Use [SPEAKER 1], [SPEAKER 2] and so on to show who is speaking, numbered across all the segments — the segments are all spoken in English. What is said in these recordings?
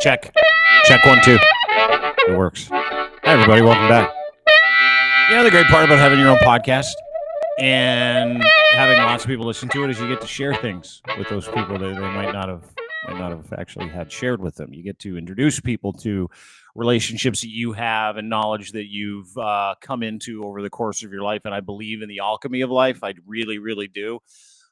[SPEAKER 1] Check. Check 1, 2. It works. Hi, everybody. Welcome back. You know, the great part about having your own podcast and having lots of people listen to it is you get to share things with those people that they might not have actually had shared with them. You get to introduce people to relationships that you have and knowledge that you've come into over the course of your life. And I believe in the alchemy of life. I really, really do.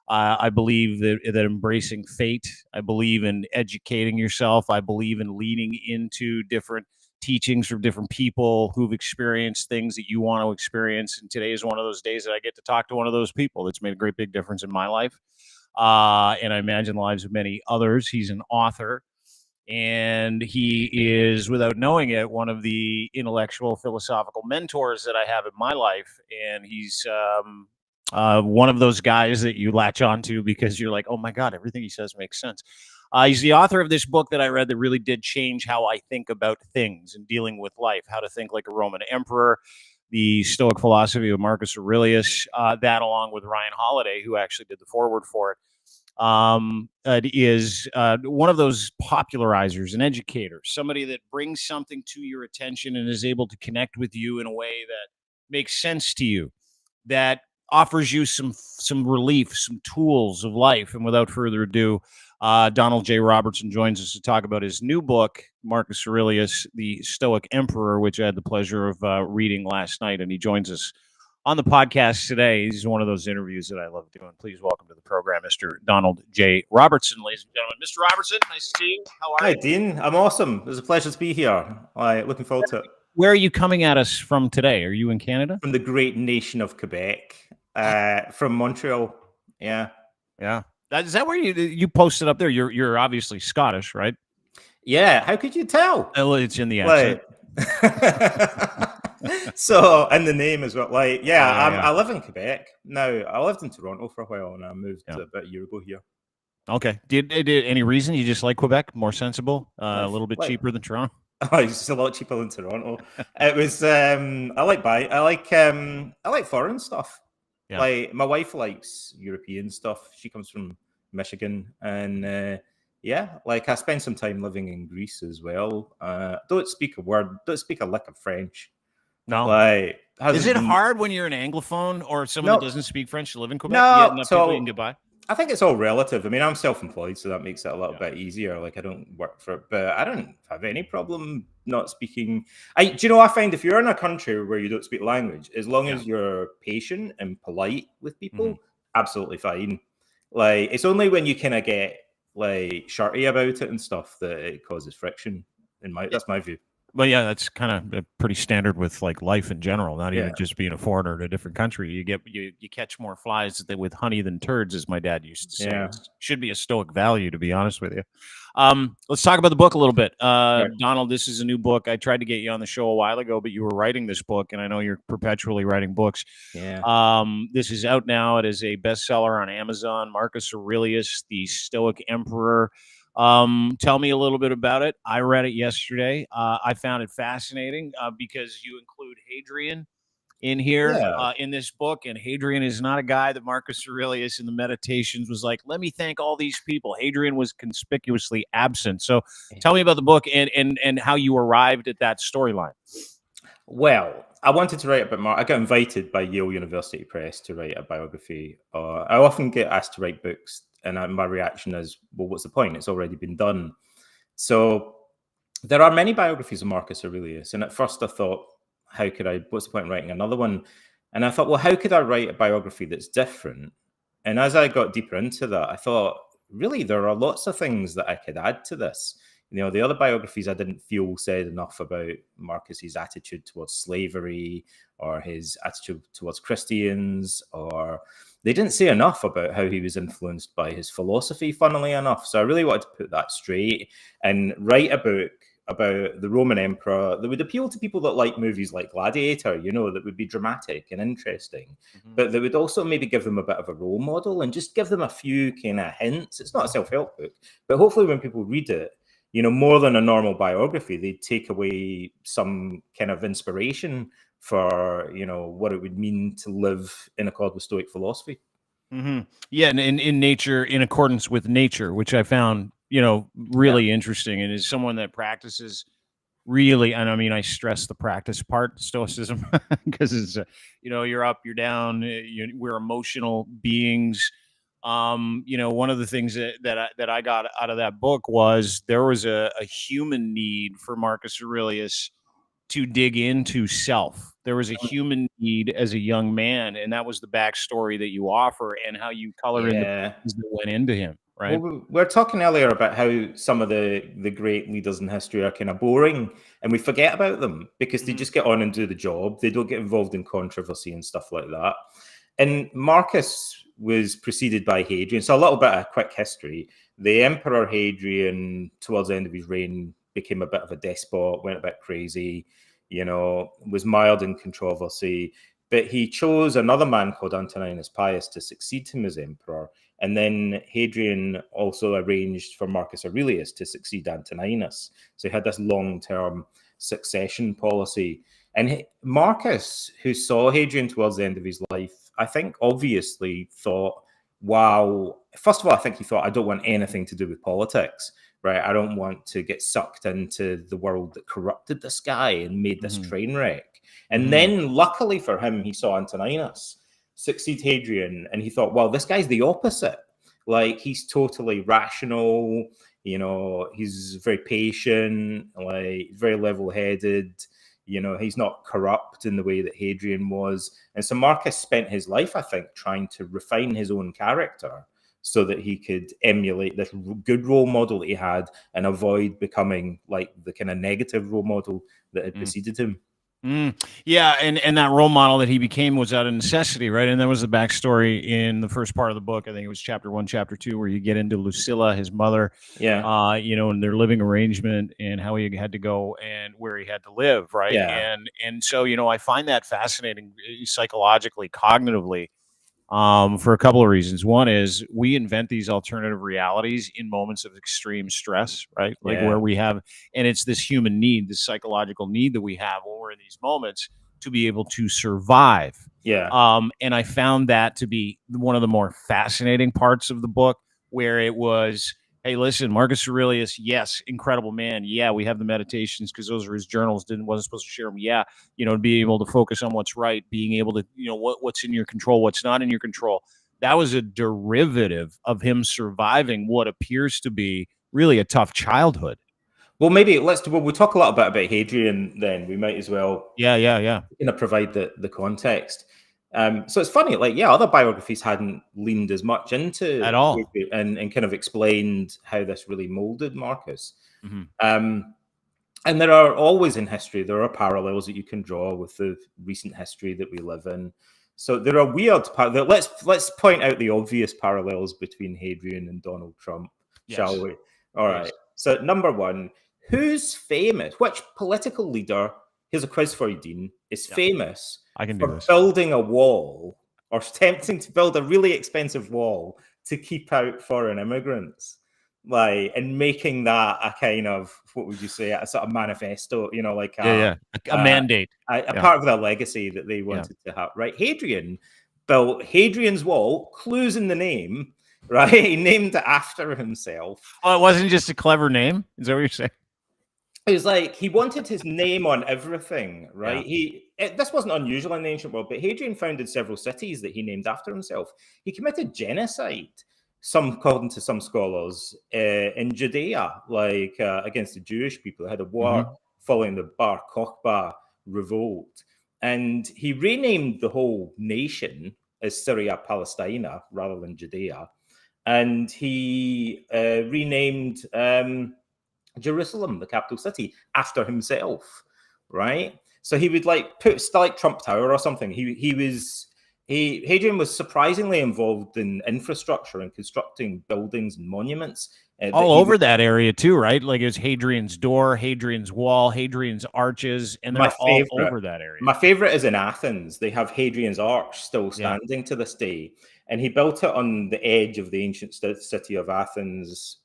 [SPEAKER 1] I believe that embracing fate. I believe in educating yourself. I believe in leaning into different teachings from different people who've experienced things that you want to experience. And today is one of those days that I get to talk to one of those people that's made a great big difference in my life. And I imagine the lives of many others. He's an author, and he is, without knowing it, one of the intellectual, philosophical mentors that I have in my life. And he's one of those guys that you latch onto because you're like, oh my God, everything he says makes sense. He's the author of this book that I read that really did change how I think about things and dealing with life, how to think like a Roman emperor, the Stoic philosophy of Marcus Aurelius, that along with Ryan Holiday, who actually did the foreword for it. It is one of those popularizers and educators, somebody that brings something to your attention and is able to connect with you in a way that makes sense to you, that offers you some relief, some tools of life. And without further ado, Donald J. Robertson joins us to talk about his new book, Marcus Aurelius, The Stoic Emperor, which I had the pleasure of reading last night. And he joins us on the podcast today. He's one of those interviews that I love doing. Please welcome to the program, Mr. Donald J. Robertson, ladies and gentlemen. Mr. Robertson, nice to see you. How are you?
[SPEAKER 2] Hi, Dean. I'm awesome. It was a pleasure to be here. Looking forward to it.
[SPEAKER 1] Where are you coming at us from today? Are you in Canada?
[SPEAKER 2] From the great nation of Quebec, from Montreal. Yeah.
[SPEAKER 1] Is that where you posted up there? You're obviously Scottish, right?
[SPEAKER 2] Yeah. How could you tell?
[SPEAKER 1] Oh, it's in the accent.
[SPEAKER 2] So, and the name as well. I live in Quebec now. I lived in Toronto for a while, and I moved about a year ago here.
[SPEAKER 1] Okay. Did any reason you just like Quebec? More sensible, a little bit cheaper than Toronto.
[SPEAKER 2] Oh, it's just a lot cheaper than Toronto. It was. I like foreign stuff. Yeah. Like my wife likes European stuff. She comes from Michigan, and I spent some time living in Greece as well. Don't speak a lick of French.
[SPEAKER 1] No. Is it hard when you're an anglophone or someone that doesn't speak French to live in Quebec?
[SPEAKER 2] No,
[SPEAKER 1] enough people you can get by?
[SPEAKER 2] I think it's all relative. I mean, I'm self-employed, so that makes it a little bit easier. Like, I don't work for it, but I don't have any problem not speaking. I find if you're in a country where you don't speak language, as long as you're patient and polite with people, absolutely fine. Like, it's only when you kind of get like shirty about it and stuff that it causes friction. That's my view.
[SPEAKER 1] Well, yeah, that's kind of pretty standard with like life in general. Not even just being a foreigner in a different country. You catch more flies with honey than turds, as my dad used to say.
[SPEAKER 2] Yeah.
[SPEAKER 1] It should be a Stoic value, to be honest with you. Let's talk about the book a little bit. Donald, this is a new book. I tried to get you on the show a while ago, but you were writing this book, and I know you're perpetually writing books.
[SPEAKER 2] Yeah.
[SPEAKER 1] This is out now. It is a bestseller on Amazon. Marcus Aurelius, the Stoic Emperor. Tell me a little bit about it. I read it yesterday. I found it fascinating because you include Hadrian in here in this book, and Hadrian is not a guy that Marcus Aurelius in the Meditations was like, let me thank all these people. Hadrian was conspicuously absent. So tell me about the book and how you arrived at that storyline.
[SPEAKER 2] Well, I wanted to write a bit more. I got invited by Yale University Press to write a biography. I often get asked to write books, and my reaction is, well, what's the point? It's already been done. So there are many biographies of Marcus Aurelius. And at first I thought, what's the point in writing another one? And I thought, well, how could I write a biography that's different? And as I got deeper into that, I thought, really, there are lots of things that I could add to this. The other biographies I didn't feel said enough about Marcus's attitude towards slavery or his attitude towards Christians, or they didn't say enough about how he was influenced by his philosophy, funnily enough. So I really wanted to put that straight and write a book about the Roman emperor that would appeal to people that like movies like Gladiator, that would be dramatic and interesting, but that would also maybe give them a bit of a role model and just give them a few kind of hints. It's not a self-help book, but hopefully when people read it, more than a normal biography, they take away some kind of inspiration for, what it would mean to live in accord with Stoic philosophy.
[SPEAKER 1] Yeah, and in nature, in accordance with nature, which I found, really interesting, and is someone that practices really, and I mean, I stress the practice part, Stoicism, because it's, you're up, you're down, we're emotional beings. One of the things that I got out of that book was there was a human need for Marcus Aurelius to dig into self. There was a human need as a young man, and that was the backstory that you offer and how you color in the things that went into him. Right.
[SPEAKER 2] Well, we were talking earlier about how some of the great leaders in history are kind of boring, and we forget about them because they just get on and do the job. They don't get involved in controversy and stuff like that. And Marcus was preceded by Hadrian. So a little bit of quick history. The Emperor Hadrian, towards the end of his reign, became a bit of a despot, went a bit crazy, was mired in controversy. But he chose another man called Antoninus Pius to succeed him as emperor. And then Hadrian also arranged for Marcus Aurelius to succeed Antoninus. So he had this long-term succession policy. And Marcus, who saw Hadrian towards the end of his life, I think obviously thought, wow, first of all, I think he thought, I don't want anything to do with politics, right? I don't want to get sucked into the world that corrupted this guy and made this train wreck. And then luckily for him, he saw Antoninus succeed Hadrian, and he thought, well, this guy's the opposite. Like, he's totally rational, he's very patient, like very level-headed, he's not corrupt in the way that Hadrian was. And so Marcus spent his life, I think, trying to refine his own character so that he could emulate this good role model that he had and avoid becoming like the kind of negative role model that had preceded him.
[SPEAKER 1] Yeah, and that role model that he became was out of necessity, right? And that was the backstory in the first part of the book. I think it was chapter 1, chapter 2, where you get into Lucilla, his mother, and their living arrangement and how he had to go and where he had to live, right?
[SPEAKER 2] Yeah.
[SPEAKER 1] And so, I find that fascinating psychologically, cognitively, for a couple of reasons. One is we invent these alternative realities in moments of extreme stress, right? Like where we have, and it's this human need, this psychological need that we have when we're in these moments to be able to survive. And I found that to be one of the more fascinating parts of the book, where it was, hey, listen, Marcus Aurelius, yes, incredible man. Yeah, we have the meditations because those are his journals. Wasn't supposed to share them. Yeah, to be able to focus on what's right, being able to, what's in your control, what's not in your control. That was a derivative of him surviving what appears to be really a tough childhood.
[SPEAKER 2] Well, maybe we'll talk a little bit about Hadrian then. We might as well provide the context. So it's funny, other biographies hadn't leaned as much into
[SPEAKER 1] at all
[SPEAKER 2] and kind of explained how this really molded Marcus. And there are always in history, there are parallels that you can draw with the recent history that we live in. So there are weird let's point out the obvious parallels between Hadrian and Donald Trump, shall we? All right. So number one, which political leader, here's a quiz for you, Dean, is famous for building a wall or attempting to build a really expensive wall to keep out foreign immigrants, and making that a kind of, what would you say, a sort of manifesto, a
[SPEAKER 1] mandate,
[SPEAKER 2] a part of their legacy that they wanted to have, right? Hadrian built Hadrian's Wall, clues in the name, right? He named it after himself.
[SPEAKER 1] Oh, it wasn't just a clever name? Is that what you're saying?
[SPEAKER 2] It was like he wanted his name on everything, right? This wasn't unusual in the ancient world, but Hadrian founded several cities that he named after himself. He committed genocide, according to some scholars, in Judea, against the Jewish people. They had a war following the Bar Kokhba revolt, and he renamed the whole nation as Syria Palestina rather than Judea, and he renamed Jerusalem, the capital city, after himself, right? So he would put Trump Tower or something. Hadrian was surprisingly involved in infrastructure and constructing buildings and monuments.
[SPEAKER 1] All over that area too, right? Like it was Hadrian's Door, Hadrian's Wall, Hadrian's Arches, and they're all over that area.
[SPEAKER 2] My favorite is in Athens. They have Hadrian's Arch still standing to this day. And he built it on the edge of the ancient city of Athens,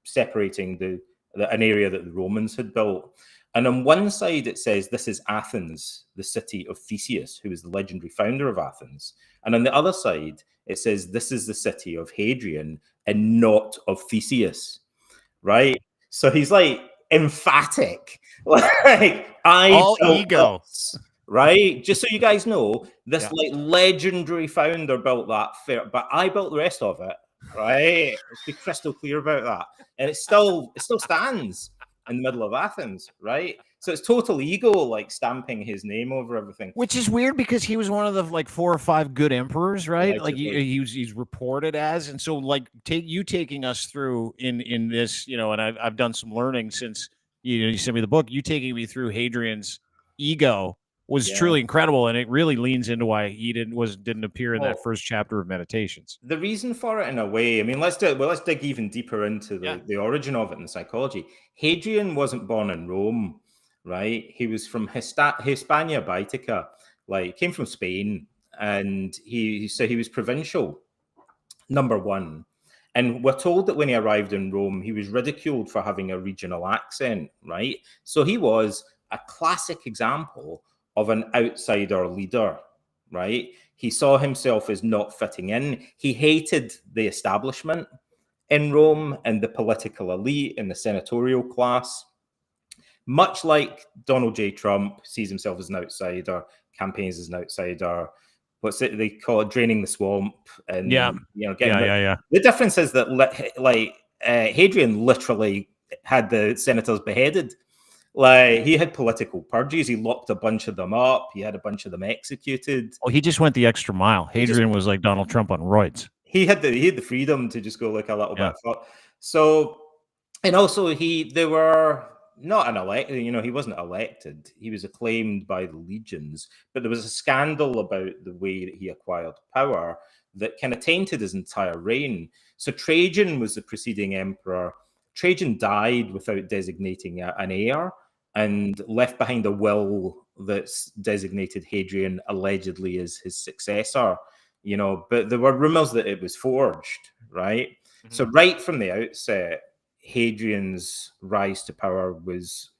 [SPEAKER 2] separating an area that the Romans had built. And on one side, it says, this is Athens, the city of Theseus, who is the legendary founder of Athens. And on the other side, it says, this is the city of Hadrian and not of Theseus. right? So he's like emphatic, like I
[SPEAKER 1] All
[SPEAKER 2] built
[SPEAKER 1] ego.
[SPEAKER 2] this, right? Just so you guys know, this
[SPEAKER 1] Yeah.
[SPEAKER 2] like legendary founder built that fair, but I built the rest of it, right? Let's be crystal clear about that. And it still stands in the middle of Athens, right? So it's total ego, like stamping his name over everything.
[SPEAKER 1] Which is weird because he was one of the like 4 or 5 good emperors, right? Like
[SPEAKER 2] Allegedly.
[SPEAKER 1] he's reported as, and so like taking us through in this, and I've done some learning since you sent me the book. You taking me through Hadrian's ego was
[SPEAKER 2] Yeah.
[SPEAKER 1] truly incredible, and it really leans into why he didn't appear in that
[SPEAKER 2] Well,
[SPEAKER 1] first chapter of Meditations.
[SPEAKER 2] the reason for it, in a way, I mean, let's dig even deeper into
[SPEAKER 1] Yeah.
[SPEAKER 2] the origin of it in psychology. Hadrian wasn't born in Rome, right? He was from Hispania Baetica, like came from Spain, and he was provincial, number one. And we're told that when he arrived in Rome, he was ridiculed for having a regional accent, right? So he was a classic example of an outsider leader, right? He saw himself as not fitting in. He hated the establishment in Rome and the political elite and the senatorial class. Much like Donald J. Trump sees himself as an outsider, campaigns as an outsider. What's it they call it? Draining the swamp, and getting
[SPEAKER 1] Yeah.
[SPEAKER 2] the difference is that Hadrian literally had the senators beheaded. Like he had political purges. He locked a bunch of them up. He had a bunch of them executed.
[SPEAKER 1] Oh, he just went the extra mile. Hadrian was like Donald Trump on roids.
[SPEAKER 2] He had the freedom to just go like a little
[SPEAKER 1] Yeah.
[SPEAKER 2] bit far. So, and also they were not an elect. He wasn't elected. He was acclaimed by the legions, but there was a scandal about the way that he acquired power that kind of tainted his entire reign. So Trajan was the preceding emperor. Trajan died without designating an heir and left behind a will that's designated Hadrian allegedly as his successor. But there were rumors that it was forged, right? Mm-hmm. So right from the outset, Hadrian's rise to power was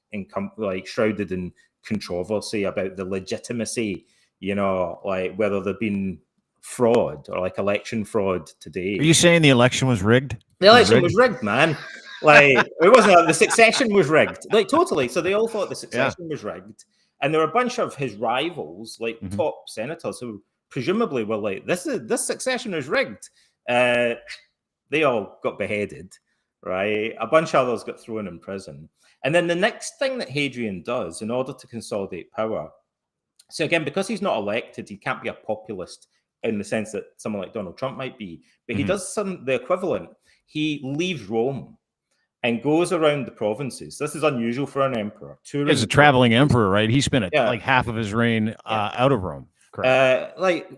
[SPEAKER 2] shrouded in controversy about the legitimacy, like whether there'd been fraud or like election fraud today.
[SPEAKER 1] Are you saying the election was rigged?
[SPEAKER 2] The election was rigged, man. Like it wasn't. The succession was rigged, like totally. So they all thought the succession was rigged, and there were a bunch of his rivals, like top senators, who presumably were like, "This succession is rigged." They all got beheaded, right? A bunch of others got thrown in prison, and then the next thing that Hadrian does in order to consolidate power. So again, because he's not elected, he can't be a populist in the sense that someone like Donald Trump might be, but he does the equivalent. He leaves Rome and goes around the provinces. This is unusual for an emperor.
[SPEAKER 1] He's a traveling emperor, right? He spent like half of his reign out of Rome.
[SPEAKER 2] Like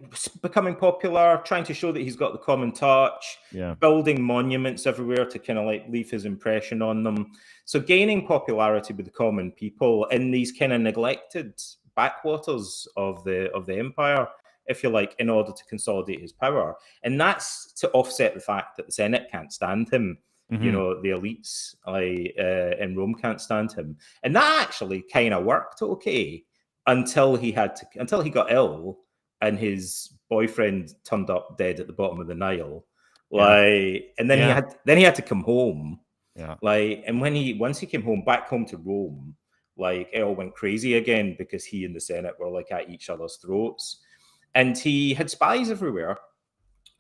[SPEAKER 2] becoming popular, trying to show that he's got the common touch, building monuments everywhere to kind of like leave his impression on them. So gaining popularity with the common people in these kind of neglected backwaters of the empire, if you like, in order to consolidate his power. And that's to offset the fact that the Senate can't stand him. The elites in Rome can't stand him. And that actually kind of worked okay until he got ill and his boyfriend turned up dead at the bottom of the Nile. And then he had to come home. And once he came back home to Rome, like it all went crazy again because he and the Senate were like at each other's throats. And he had spies everywhere,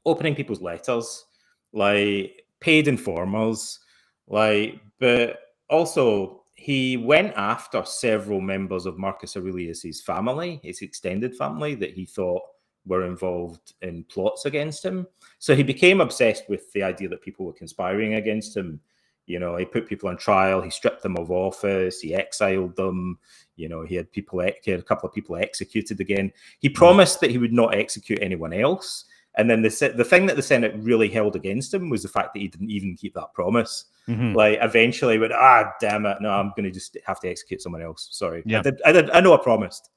[SPEAKER 2] opening people's letters, like paid informers, but also he went after several members of Marcus Aurelius's family, his extended family, that he thought were involved in plots against him. So he became obsessed with the idea that people were conspiring against him. He put people on trial, he stripped them of office, he exiled them. He had a couple of people executed again. He promised that he would not execute anyone else. And then the thing that the Senate really held against him was the fact that he didn't even keep that promise. Like eventually he went, damn it, no, I'm going to just have to execute someone else. Sorry. Yeah. I know I promised.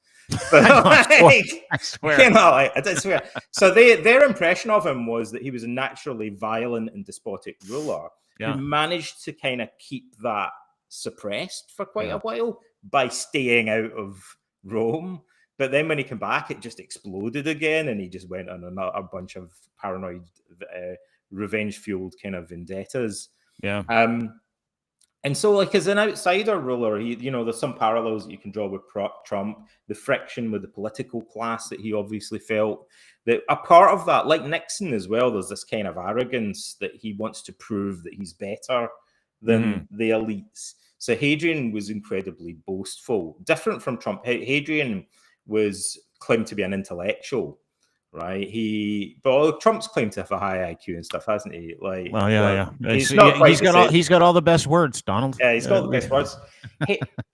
[SPEAKER 2] But
[SPEAKER 1] I swear.
[SPEAKER 2] I did swear. So their impression of him was that he was a naturally violent and despotic ruler who managed to kind of keep that suppressed for quite a while by staying out of Rome. But then when he came back, it just exploded again, and he just went on a bunch of paranoid, revenge-fueled kind of vendettas.
[SPEAKER 1] Yeah.
[SPEAKER 2] And so, like, as an outsider ruler, there's some parallels that you can draw with Trump, the friction with the political class that he obviously felt. That a part of that, like Nixon as well, there's this kind of arrogance that he wants to prove that he's better than the elites. So Hadrian was incredibly boastful, different from Trump. Hadrian was claimed to be an intellectual, right? But Trump's claimed to have a high IQ and stuff, hasn't he? Like,
[SPEAKER 1] well, yeah.
[SPEAKER 2] He's not quite
[SPEAKER 1] he's got all the best words, Donald.
[SPEAKER 2] Yeah, he's got all the best words.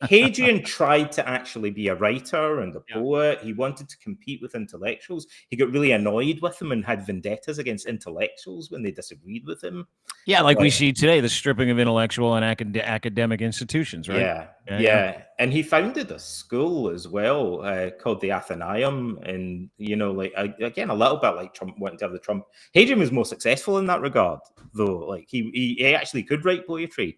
[SPEAKER 2] Hadrian tried to actually be a writer and a poet. He wanted to compete with intellectuals. He got really annoyed with them and had vendettas against intellectuals when they disagreed with him.
[SPEAKER 1] Yeah, like we see today, the stripping of intellectual and academic institutions, right?
[SPEAKER 2] Yeah. And he founded a school as well called the Athenaeum. And, again, a little bit like Trump wanted to have the Trump. Hadrian was more successful in that regard, though. Like, he actually could write poetry.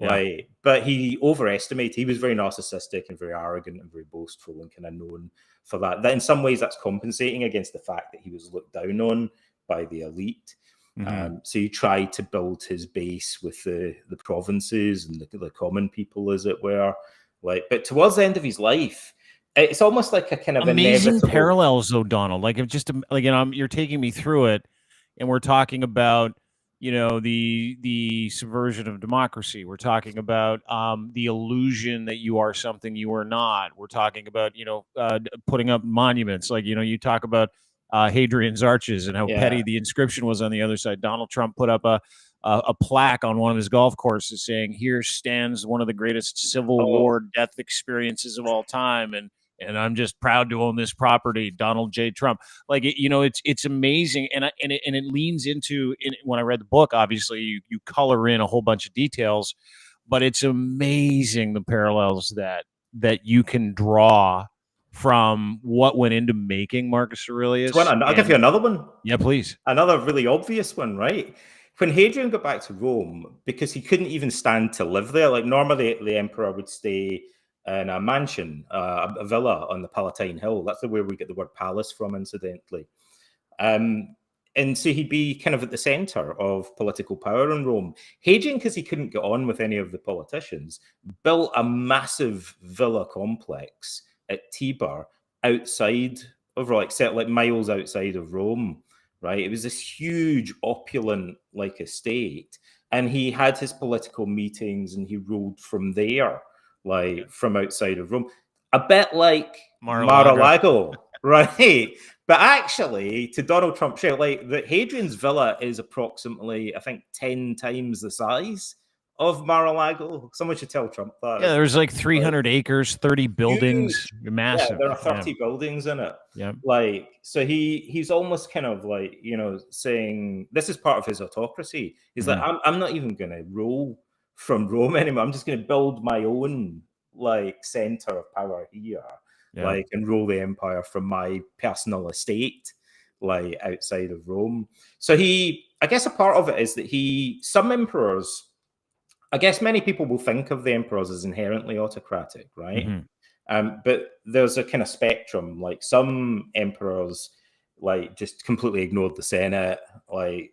[SPEAKER 2] Like, but he overestimated. He was very narcissistic and very arrogant and very boastful and kind of known for that. That in some ways that's compensating against the fact that he was looked down on by the elite. So he tried to build his base with the provinces and the common people, as it were. Like, but towards the end of his life, it's almost like a kind of
[SPEAKER 1] amazing parallels, though, Donald. Like, you're taking me through it, and we're talking about the subversion of democracy. We're talking about the illusion that you are something you are not. We're talking about putting up monuments. Like you talk about Hadrian's arches and how petty the inscription was on the other side. Donald Trump put up a plaque on one of his golf courses saying, "Here stands one of the greatest Civil War death experiences of all time," and I'm just proud to own this property, Donald J. Trump. Like, it's amazing, and it leans into. When I read the book, obviously you color in a whole bunch of details, but it's amazing the parallels that you can draw from what went into making Marcus Aurelius.
[SPEAKER 2] I'll give you another one.
[SPEAKER 1] Yeah, please.
[SPEAKER 2] Another really obvious one, right? When Hadrian got back to Rome, because he couldn't even stand to live there, like normally the emperor would stay in a mansion, a villa on the Palatine Hill. That's where we get the word palace from, incidentally. And so he'd be kind of at the center of political power in Rome. Hadrian, because he couldn't get on with any of the politicians, built a massive villa complex at Tiber outside of like miles outside of Rome, right? It was this huge, opulent like estate. And he had his political meetings and he ruled from there, like from outside of Rome. A bit like Mar-a-Lago, right? But actually, to Donald Trump's share, like the Hadrian's villa is approximately, I think, 10 times the size of Mar-a-Lago. Someone should tell Trump that.
[SPEAKER 1] Yeah, there's like 300 acres, 30 buildings, massive.
[SPEAKER 2] Yeah, there are 30 buildings in it.
[SPEAKER 1] Yeah.
[SPEAKER 2] Like, so he's almost kind of like, saying this is part of his autocracy. He's like, I'm not even going to rule from Rome anymore. I'm just going to build my own like center of power here, like, and rule the empire from my personal estate, like outside of Rome. So I guess a part of it is that some emperors, I guess many people will think of the emperors as inherently autocratic, right? But there's a kind of spectrum. Like some emperors, like just completely ignored the Senate, like,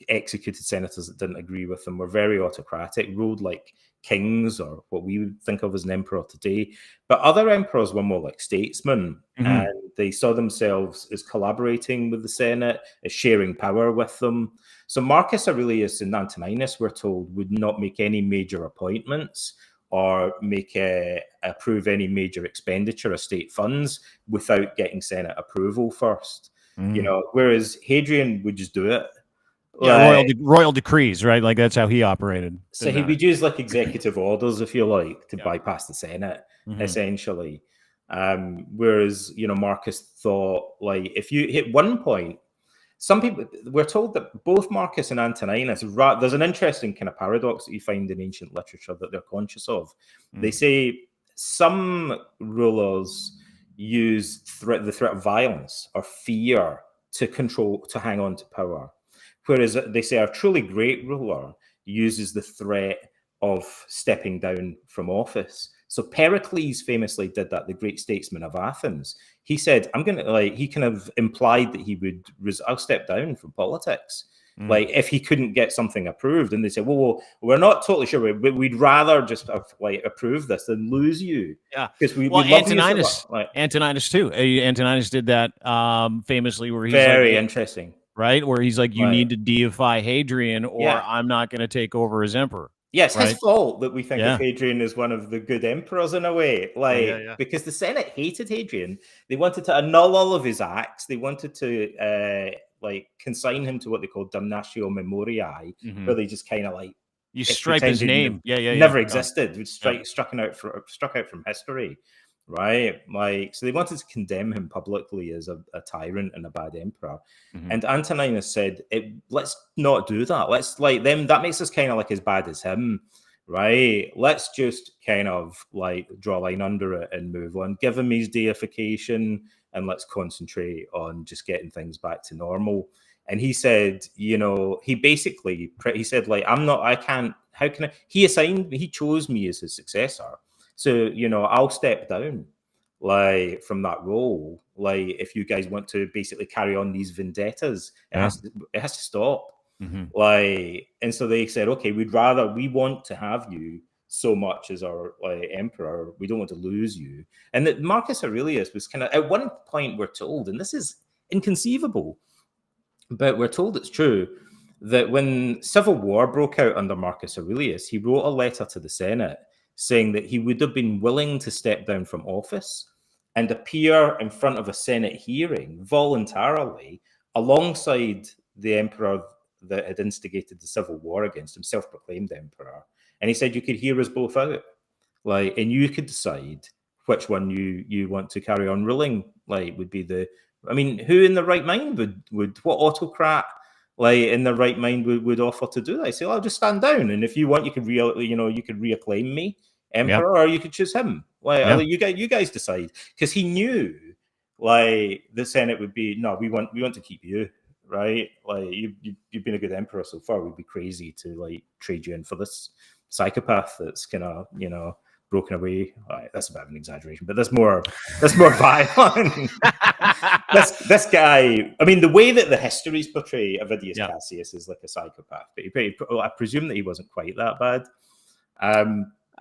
[SPEAKER 2] executed senators that didn't agree with them, were very autocratic, ruled like kings or what we would think of as an emperor today. But other emperors were more like statesmen, and they saw themselves as collaborating with the Senate, as sharing power with them. So Marcus Aurelius and Antoninus, we're told, would not make any major appointments or approve any major expenditure of state funds without getting Senate approval first. Whereas Hadrian would just do it.
[SPEAKER 1] Yeah, royal decrees, right? Like that's how he operated.
[SPEAKER 2] So he would use like executive orders, if you like, to bypass the Senate, essentially. Whereas, Marcus thought, like, if you hit one point, some people, we're told that both Marcus and Antoninus, there's an interesting kind of paradox that you find in ancient literature that they're conscious of. They say some rulers use the threat of violence or fear to hang on to power. Whereas they say a truly great ruler uses the threat of stepping down from office. So Pericles famously did that, the great statesman of Athens. He said, he kind of implied that he would, I'll step down from politics Like if he couldn't get something approved, and they say, well, we're not totally sure, but we'd rather just like approve this than lose you.
[SPEAKER 1] Yeah,
[SPEAKER 2] because we love
[SPEAKER 1] Antoninus,
[SPEAKER 2] you. Like,
[SPEAKER 1] Antoninus too. Antoninus did that famously, where he's
[SPEAKER 2] very
[SPEAKER 1] like,
[SPEAKER 2] interesting,
[SPEAKER 1] right? Where he's like, you
[SPEAKER 2] Right.
[SPEAKER 1] need to deify Hadrian, or
[SPEAKER 2] Yeah.
[SPEAKER 1] I'm not going to take over as emperor.
[SPEAKER 2] Yeah, it's his
[SPEAKER 1] Right?
[SPEAKER 2] fault that we think
[SPEAKER 1] Yeah.
[SPEAKER 2] of Hadrian as one of the good emperors in a way. Like, because the Senate hated Hadrian. They wanted to annul all of his acts. They wanted to like consign him to what they called damnatio memoriae, where they just kind of like
[SPEAKER 1] You stripe his name.
[SPEAKER 2] never existed. We struck out from history, right? Like, so they wanted to condemn him publicly as a tyrant and a bad emperor. And Antoninus said, let's not do that. Let's like them. That makes us kind of like as bad as him, right? Let's just kind of like draw a line under it and move on. Give him his deification, and let's concentrate on just getting things back to normal. And he said, he said, like, he chose me as his successor. So, I'll step down, like, from that role. Like, if you guys want to basically carry on these vendettas, it has to stop. Like, and so they said, okay, we want to have you so much as our emperor. We don't want to lose you. And that Marcus Aurelius was kind of, at one point we're told, and this is inconceivable, but we're told it's true, that when civil war broke out under Marcus Aurelius, he wrote a letter to the Senate saying that he would have been willing to step down from office and appear in front of a Senate hearing voluntarily alongside the emperor that had instigated the civil war against him, self-proclaimed emperor. And he said you could hear us both out, like, and you could decide which one you want to carry on ruling. Like, would be who in the right mind would what autocrat like in the right mind would offer to do that? I say, I'll just stand down, and if you want, you could reacclaim me emperor, or you could choose him. Like, I'll let you guys decide, because he knew, like, the Senate would be, no, we want to keep you, right? Like, you've been a good emperor so far. We'd be crazy to like trade you in for this psychopath that's gonna broken away. That's a bit of an exaggeration, but that's more violent. this guy, I mean, the way that the histories portray Avidius Cassius is like a psychopath, but I presume that he wasn't quite that bad.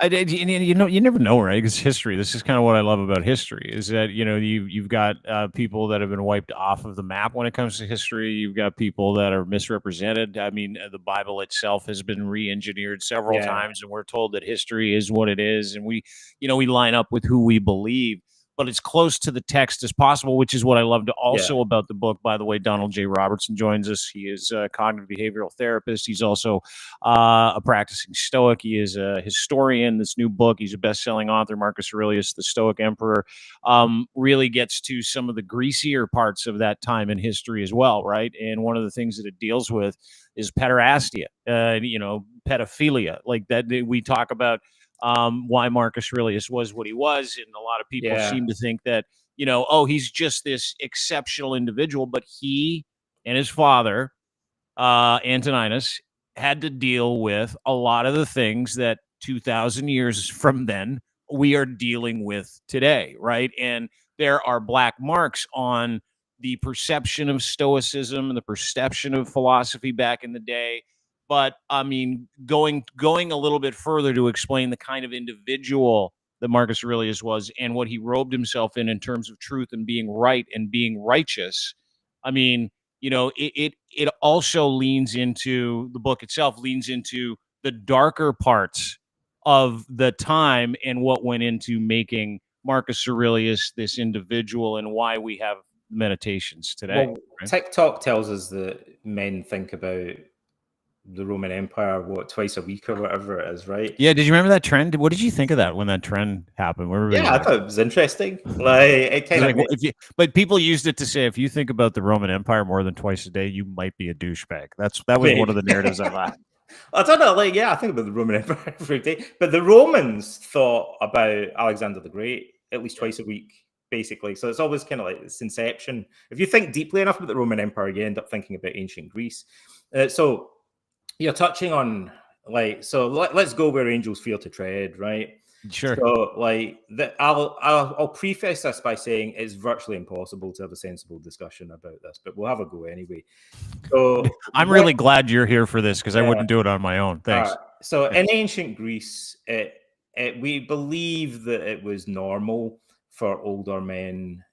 [SPEAKER 1] You never know, right? Because history. This is kind of what I love about history, is that you've got people that have been wiped off of the map when it comes to history. You've got people that are misrepresented. I mean, the Bible itself has been re-engineered several times, and we're told that history is what it is, and we line up with who we believe. But it's close to the text as possible, which is what I loved also about the book. By the way, Donald J. Robertson joins us. He is a cognitive behavioral therapist. He's also a practicing Stoic. He is a historian. This new book, he's a best-selling author, Marcus Aurelius, The Stoic Emperor, really gets to some of the greasier parts of that time in history as well, right? And one of the things that it deals with is pederastia, pedophilia, like that we talk about. Why Marcus Aurelius was what he was, and a lot of people seem to think that he's just this exceptional individual, but he and his father Antoninus had to deal with a lot of the things that 2,000 years from then we are dealing with today, right? And there are black marks on the perception of Stoicism and the perception of philosophy back in the day. But I mean, going a little bit further to explain the kind of individual that Marcus Aurelius was and what he robed himself in terms of truth and being right and being righteous. I mean, it also leans into the book itself, leans into the darker parts of the time and what went into making Marcus Aurelius this individual and why we have meditations today.
[SPEAKER 2] Well, right? TikTok tells us that men think about the Roman Empire twice a week or whatever it is, right?
[SPEAKER 1] Yeah. Did you remember that trend? What did you think of that when that trend happened?
[SPEAKER 2] I thought it was interesting. Like, it kind of
[SPEAKER 1] but people used it to say, if you think about the Roman Empire more than twice a day, you might be a douchebag. That was one of the narratives I liked.
[SPEAKER 2] I don't know. Like, I think about the Roman Empire every day, but the Romans thought about Alexander the Great at least twice a week, basically. So it's always kind of like this inception. If you think deeply enough about the Roman Empire, you end up thinking about ancient Greece. So you're touching on, like, so let's go where angels fear to tread, right?
[SPEAKER 1] Sure.
[SPEAKER 2] So, like, I'll preface this by saying it's virtually impossible to have a sensible discussion about this, but we'll have a go anyway. So,
[SPEAKER 1] I'm really glad you're here for this because I wouldn't do it on my own. Thanks.
[SPEAKER 2] So, in ancient Greece, we believe that it was normal for older men,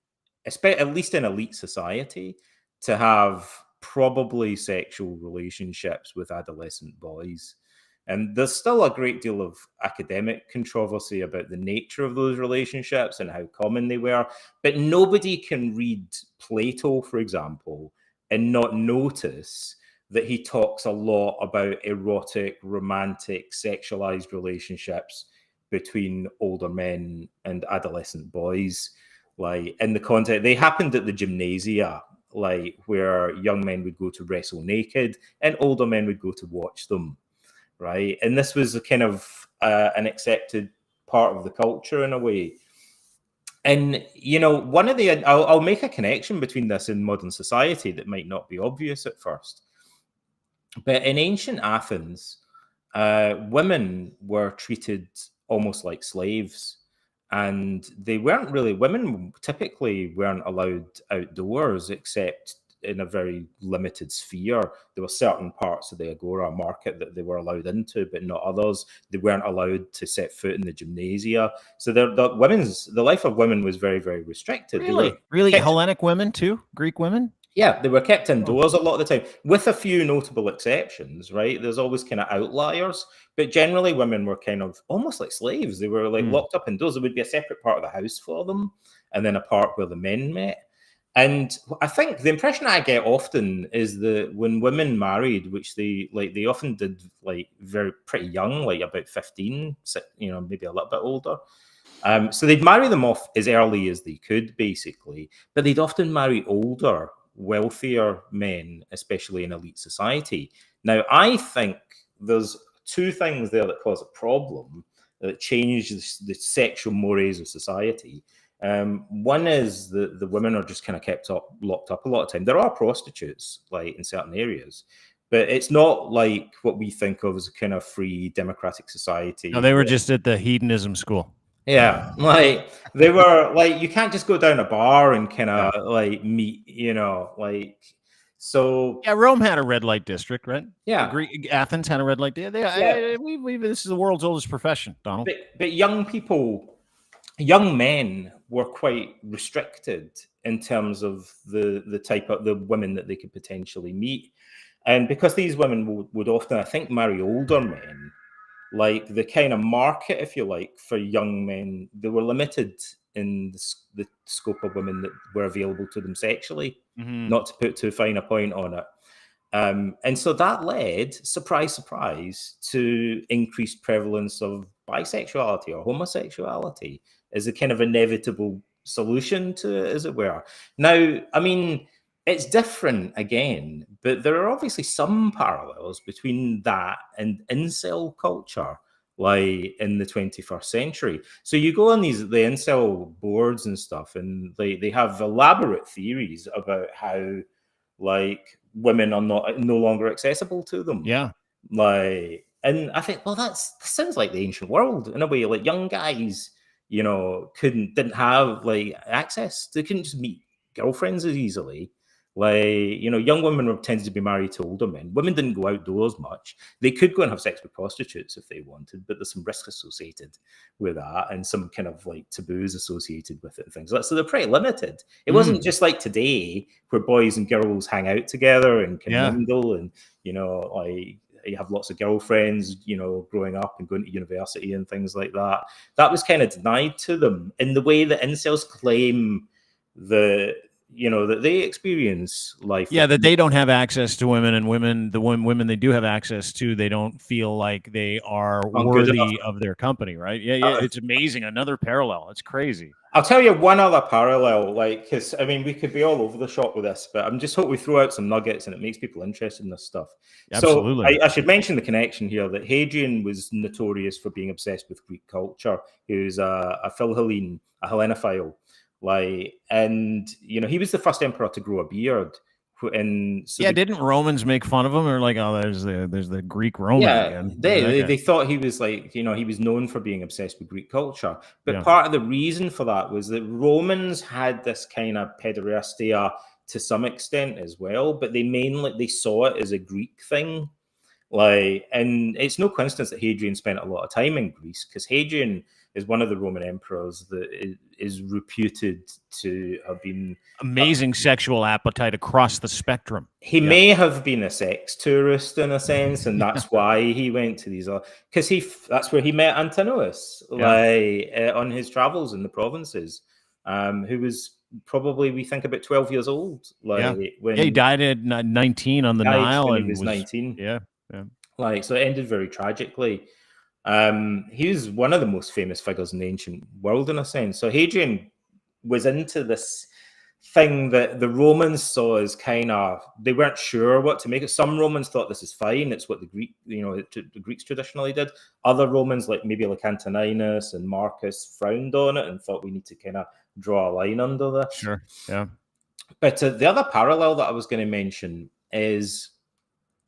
[SPEAKER 2] at least in elite society, to have probably sexual relationships with adolescent boys. And there's still a great deal of academic controversy about the nature of those relationships and how common they were. But nobody can read Plato, for example, and not notice that he talks a lot about erotic, romantic, sexualized relationships between older men and adolescent boys. Like, in the context, they happened at the gymnasia, like, where young men would go to wrestle naked and older men would go to watch them, right? And this was a kind of an accepted part of the culture in a way. And, you know, I'll make a connection between this and modern society that might not be obvious at first. But in ancient Athens, women were treated almost like slaves. And women typically weren't allowed outdoors except in a very limited sphere. There were certain parts of the agora market that they were allowed into, but not others. They weren't allowed to set foot in the gymnasia. So the life of women was very, very restricted.
[SPEAKER 1] Really? Hellenic women too? Greek women?
[SPEAKER 2] Yeah, they were kept indoors a lot of the time, with a few notable exceptions, right? There's always kind of outliers, but generally women were kind of almost like slaves. They were like locked up indoors. There would be a separate part of the house for them, and then a part where the men met. And I think the impression I get often is that when women married, which they often did like pretty young, like about 15, you know, maybe a little bit older. So they'd marry them off as early as they could, basically, but they'd often marry older, wealthier men, especially in elite society. Now, I think there's two things there that cause a problem that change the sexual mores of society. One is that the women are just kind of locked up a lot of time. There are prostitutes, like, in certain areas, but it's not like what we think of as a kind of free democratic society.
[SPEAKER 1] No, they were just at the hedonism school.
[SPEAKER 2] Yeah, like, they were like, you can't just go down a bar and kind of like meet, you know, like, so.
[SPEAKER 1] Yeah, Rome had a red light district, right?
[SPEAKER 2] Yeah,
[SPEAKER 1] Athens had a red light. This is the world's oldest profession, Donald.
[SPEAKER 2] But young men were quite restricted in terms of the type of the women that they could potentially meet, and because these women would often, I think, marry older men. Like, the kind of market, if you like, for young men, they were limited in the scope of women that were available to them sexually, not to put too fine a point on it. And so that led, surprise, surprise, to increased prevalence of bisexuality or homosexuality as a kind of inevitable solution to it, as it were. Now, I mean, it's different again, but there are obviously some parallels between that and incel culture, like, in the 21st century. So you go on the incel boards and stuff, and they have elaborate theories about how, like, women are no longer accessible to them.
[SPEAKER 1] Yeah.
[SPEAKER 2] Like, and I think, well, that sounds like the ancient world in a way. Like, young guys, you know, didn't have like access. They couldn't just meet girlfriends as easily. Like, you know, young women tended to be married to older men. Women didn't go outdoors much. They could go and have sex with prostitutes if they wanted, but there's some risks associated with that and some kind of like taboos associated with it and things like that. So they're pretty limited. It wasn't just like today where boys and girls hang out together and can mingle and, you know, like, you have lots of girlfriends, you know, growing up and going to university and things like that. That was kind of denied to them in the way that incels claim that they experience life.
[SPEAKER 1] Yeah, that they don't have access to women, and the women they do have access to, they don't feel like they are worthy of their company, right? Yeah, it's amazing. Another parallel. It's crazy.
[SPEAKER 2] I'll tell you one other parallel, like, because, I mean, we could be all over the shop with this, but I'm just hope we throw out some nuggets and it makes people interested in this stuff.
[SPEAKER 1] Absolutely.
[SPEAKER 2] So I should mention the connection here that Hadrian was notorious for being obsessed with Greek culture. He was a Philhellene, a Hellenophile. Like, and, you know, he was the first emperor to grow a beard, And so
[SPEAKER 1] yeah, didn't Romans make fun of him? Or like, oh, there's the Greek Roman again.
[SPEAKER 2] They thought he was like, he was known for being obsessed with Greek culture. But part of the reason for that was that Romans had this kind of pederastia to some extent as well, but they saw it as a Greek thing. Like, and it's no coincidence that Hadrian spent a lot of time in Greece, because Hadrian is one of the Roman emperors that is reputed to have been
[SPEAKER 1] amazing sexual appetite across the spectrum.
[SPEAKER 2] He may have been a sex tourist in a sense, and that's why he went to these, because that's where he met Antinous, on his travels in the provinces, who was probably, we think, about 12 years old. When
[SPEAKER 1] he died at 19 on the Nile,
[SPEAKER 2] when he was 19.
[SPEAKER 1] Yeah.
[SPEAKER 2] So it ended very tragically. He was one of the most famous figures in the ancient world, in a sense. So Hadrian was into this thing that the Romans saw as kind of, they weren't sure what to make it. Some Romans thought this is fine. It's what the Greeks traditionally did. Other Romans, like Antoninus and Marcus, frowned on it and thought we need to kind of draw a line under this.
[SPEAKER 1] Sure. Yeah.
[SPEAKER 2] But the other parallel that I was going to mention is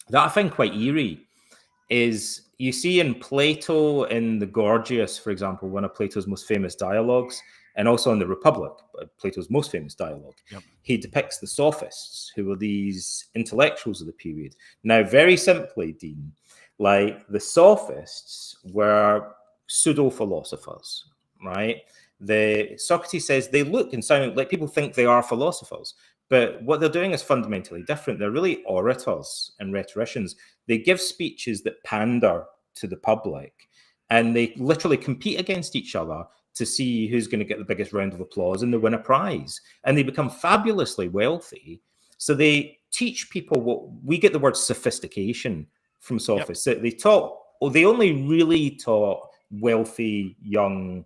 [SPEAKER 2] that I find quite eerie. Is you see in Plato, in the Gorgias, for example, one of Plato's most famous dialogues, and also in the Republic, Plato's most famous dialogue, he depicts the sophists, who were these intellectuals of the period. Now, very simply, Dean, like, the sophists were pseudo-philosophers, right? Socrates says they look and sound like people think they are philosophers, but what they're doing is fundamentally different. They're really orators and rhetoricians. They give speeches that pander to the public, and they literally compete against each other to see who's going to get the biggest round of applause, and they win a prize. And they become fabulously wealthy. So they teach people what we get the word sophistication from sophists. So they only really taught wealthy young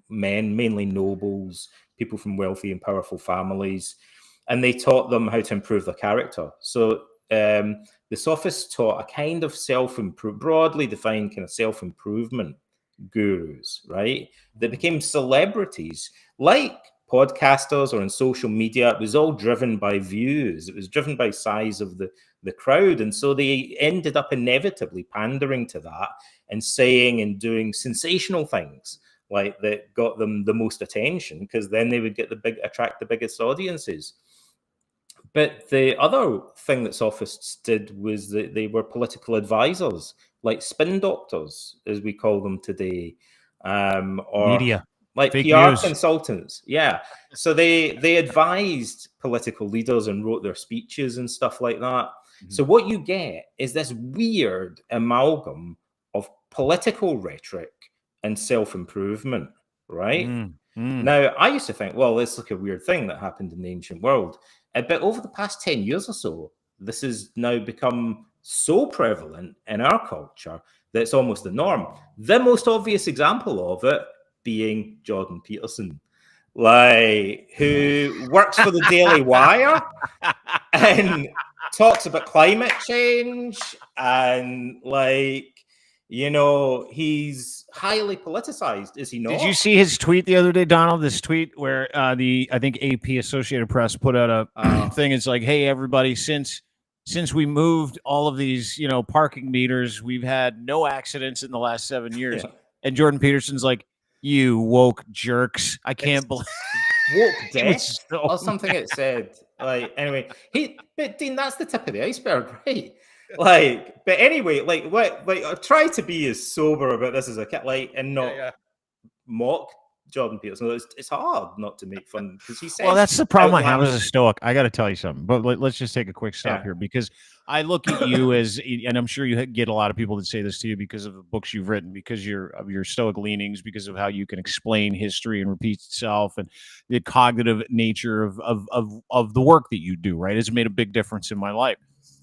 [SPEAKER 2] men, mainly nobles, people from wealthy and powerful families, and they taught them how to improve their character. So the sophists taught a kind of broadly defined kind of self-improvement gurus, right? That became celebrities, like podcasters or in social media. It was all driven by views. It was driven by size of the crowd. And so they ended up inevitably pandering to that and saying and doing sensational things like that got them the most attention, because then they would attract the biggest audiences. But the other thing that sophists did was that they were political advisors, like spin doctors, as we call them today, or
[SPEAKER 1] media,
[SPEAKER 2] like
[SPEAKER 1] fake
[SPEAKER 2] PR
[SPEAKER 1] news
[SPEAKER 2] consultants. Yeah. So they advised political leaders and wrote their speeches and stuff like that. So what you get is this weird amalgam of political rhetoric and self-improvement, right? Now, I used to think, well, it's like a weird thing that happened in the ancient world. But over the past 10 years or so, this has now become so prevalent in our culture that it's almost the norm. The most obvious example of it being Jordan Peterson, who works for the Daily Wire and talks about climate change, and he's highly politicized, is he not?
[SPEAKER 1] Did you see his tweet the other day, Donald? This tweet where I think AP, Associated Press, put out a thing. It's like, hey, everybody, since we moved all of these, parking meters, we've had no accidents in the last 7 years. And Jordan Peterson's like, you woke jerks. I can't believe
[SPEAKER 2] woke death or something it said. Anyway, but Dean, that's the tip of the iceberg, right? But anyway, I try to be as sober about this as I can, and not mock Jordan Peterson. It's hard not to make fun, because he says,
[SPEAKER 1] well, that's the problem I have as a Stoic. I got to tell you something, but let's just take a quick stop here, because I look at you as, and I'm sure you get a lot of people that say this to you because of the books you've written, because of your Stoic leanings, because of how you can explain history and repeat itself, and the cognitive nature of the work that you do. Right, it's made a big difference in my life.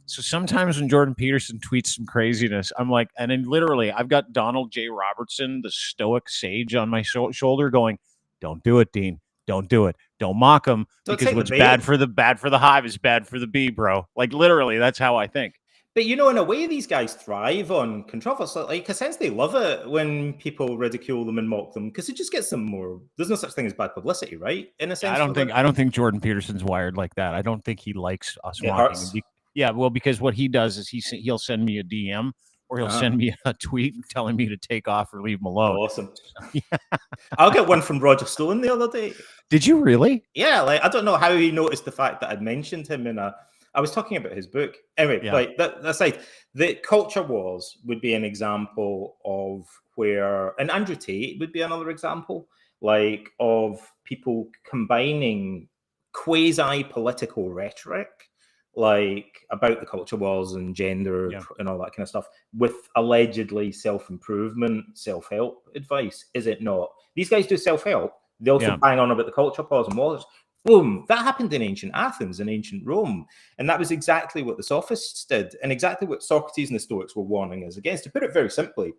[SPEAKER 1] So sometimes when Jordan Peterson tweets some craziness, I'm like, and then literally I've got Donald J. Robertson, the Stoic sage, on my shoulder going, don't do it, Dean. Don't do it. Don't mock him, because what's bad for the hive is bad for the bee, bro. Literally, that's how I think.
[SPEAKER 2] But in a way, these guys thrive on controversy. Like, in a sense, they love it when people ridicule them and mock them because it just gets them more. There's no such thing as bad publicity, right? In a sense,
[SPEAKER 1] I don't think Jordan Peterson's wired like that. I don't think he likes us
[SPEAKER 2] it
[SPEAKER 1] mocking
[SPEAKER 2] hurts.
[SPEAKER 1] him. Yeah, well, because what he does is he'll send me a DM or he'll send me a tweet telling me to take off or leave him alone.
[SPEAKER 2] Awesome. I'll get one from Roger Stone the other day.
[SPEAKER 1] Did you really?
[SPEAKER 2] Yeah, like I don't know how he noticed the fact that I'd mentioned him I was talking about his book. Anyway, like that aside, the culture wars would be an example of where, and Andrew Tate would be another example, like of people combining quasi-political rhetoric, like about the culture wars and gender and all that kind of stuff, with allegedly self-improvement, self-help advice. Is it not? These guys do self-help. They also bang on about the culture wars and wars. Boom, that happened in ancient Athens and ancient Rome. And that was exactly what the sophists did, and exactly what Socrates and the Stoics were warning us against. To put it very simply,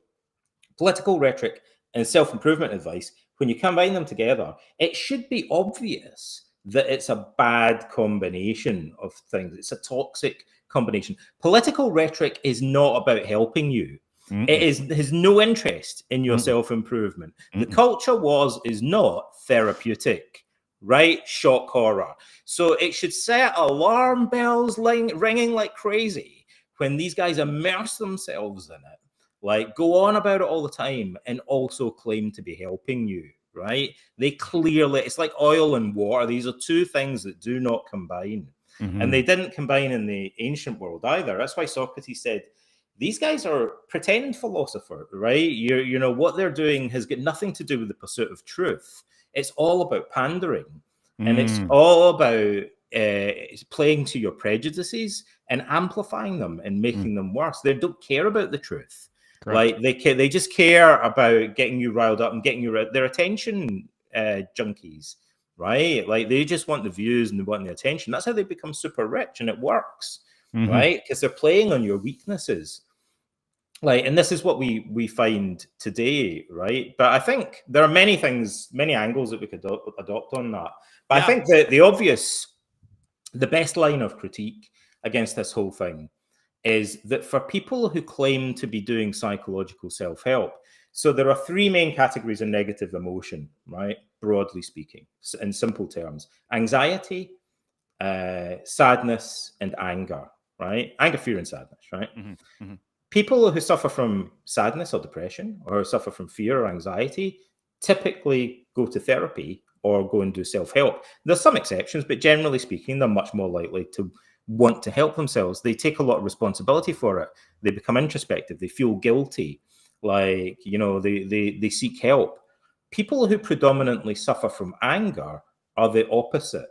[SPEAKER 2] political rhetoric and self-improvement advice, when you combine them together, it should be obvious that it's a bad combination of things. It's a toxic combination. Political rhetoric is not about helping you. It has no interest in your self-improvement. The culture wars is not therapeutic, right? Shock horror. So it should set alarm bells ringing like crazy when these guys immerse themselves in it, like go on about it all the time and also claim to be helping you, right? They clearly, it's like oil and water. These are two things that do not combine. And they didn't combine in the ancient world either. That's why Socrates said, these guys are pretend philosophers, right? You know, what they're doing has got nothing to do with the pursuit of truth. It's all about pandering, and it's all about playing to your prejudices and amplifying them and making them worse. They don't care about the truth. Correct. Like they just care about getting you riled up and getting you. They're attention junkies, right? Like they just want the views and they want the attention. That's how they become super rich, and it works, right? Because they're playing on your weaknesses. Like, and this is what we find today, right? But I think there are many things, many angles that we could adopt on that. But I think that the best line of critique against this whole thing is that for people who claim to be doing psychological self-help, so there are three main categories of negative emotion, right? Broadly speaking, in simple terms: anxiety, sadness, and anger, right? Anger, fear, and sadness, right? People who suffer from sadness or depression, or suffer from fear or anxiety, typically go to therapy or go and do self-help. There's some exceptions, but generally speaking, they're much more likely to want to help themselves. They take a lot of responsibility for it. They become introspective. They feel guilty. Like, you know, they seek help. People who predominantly suffer from anger are the opposite.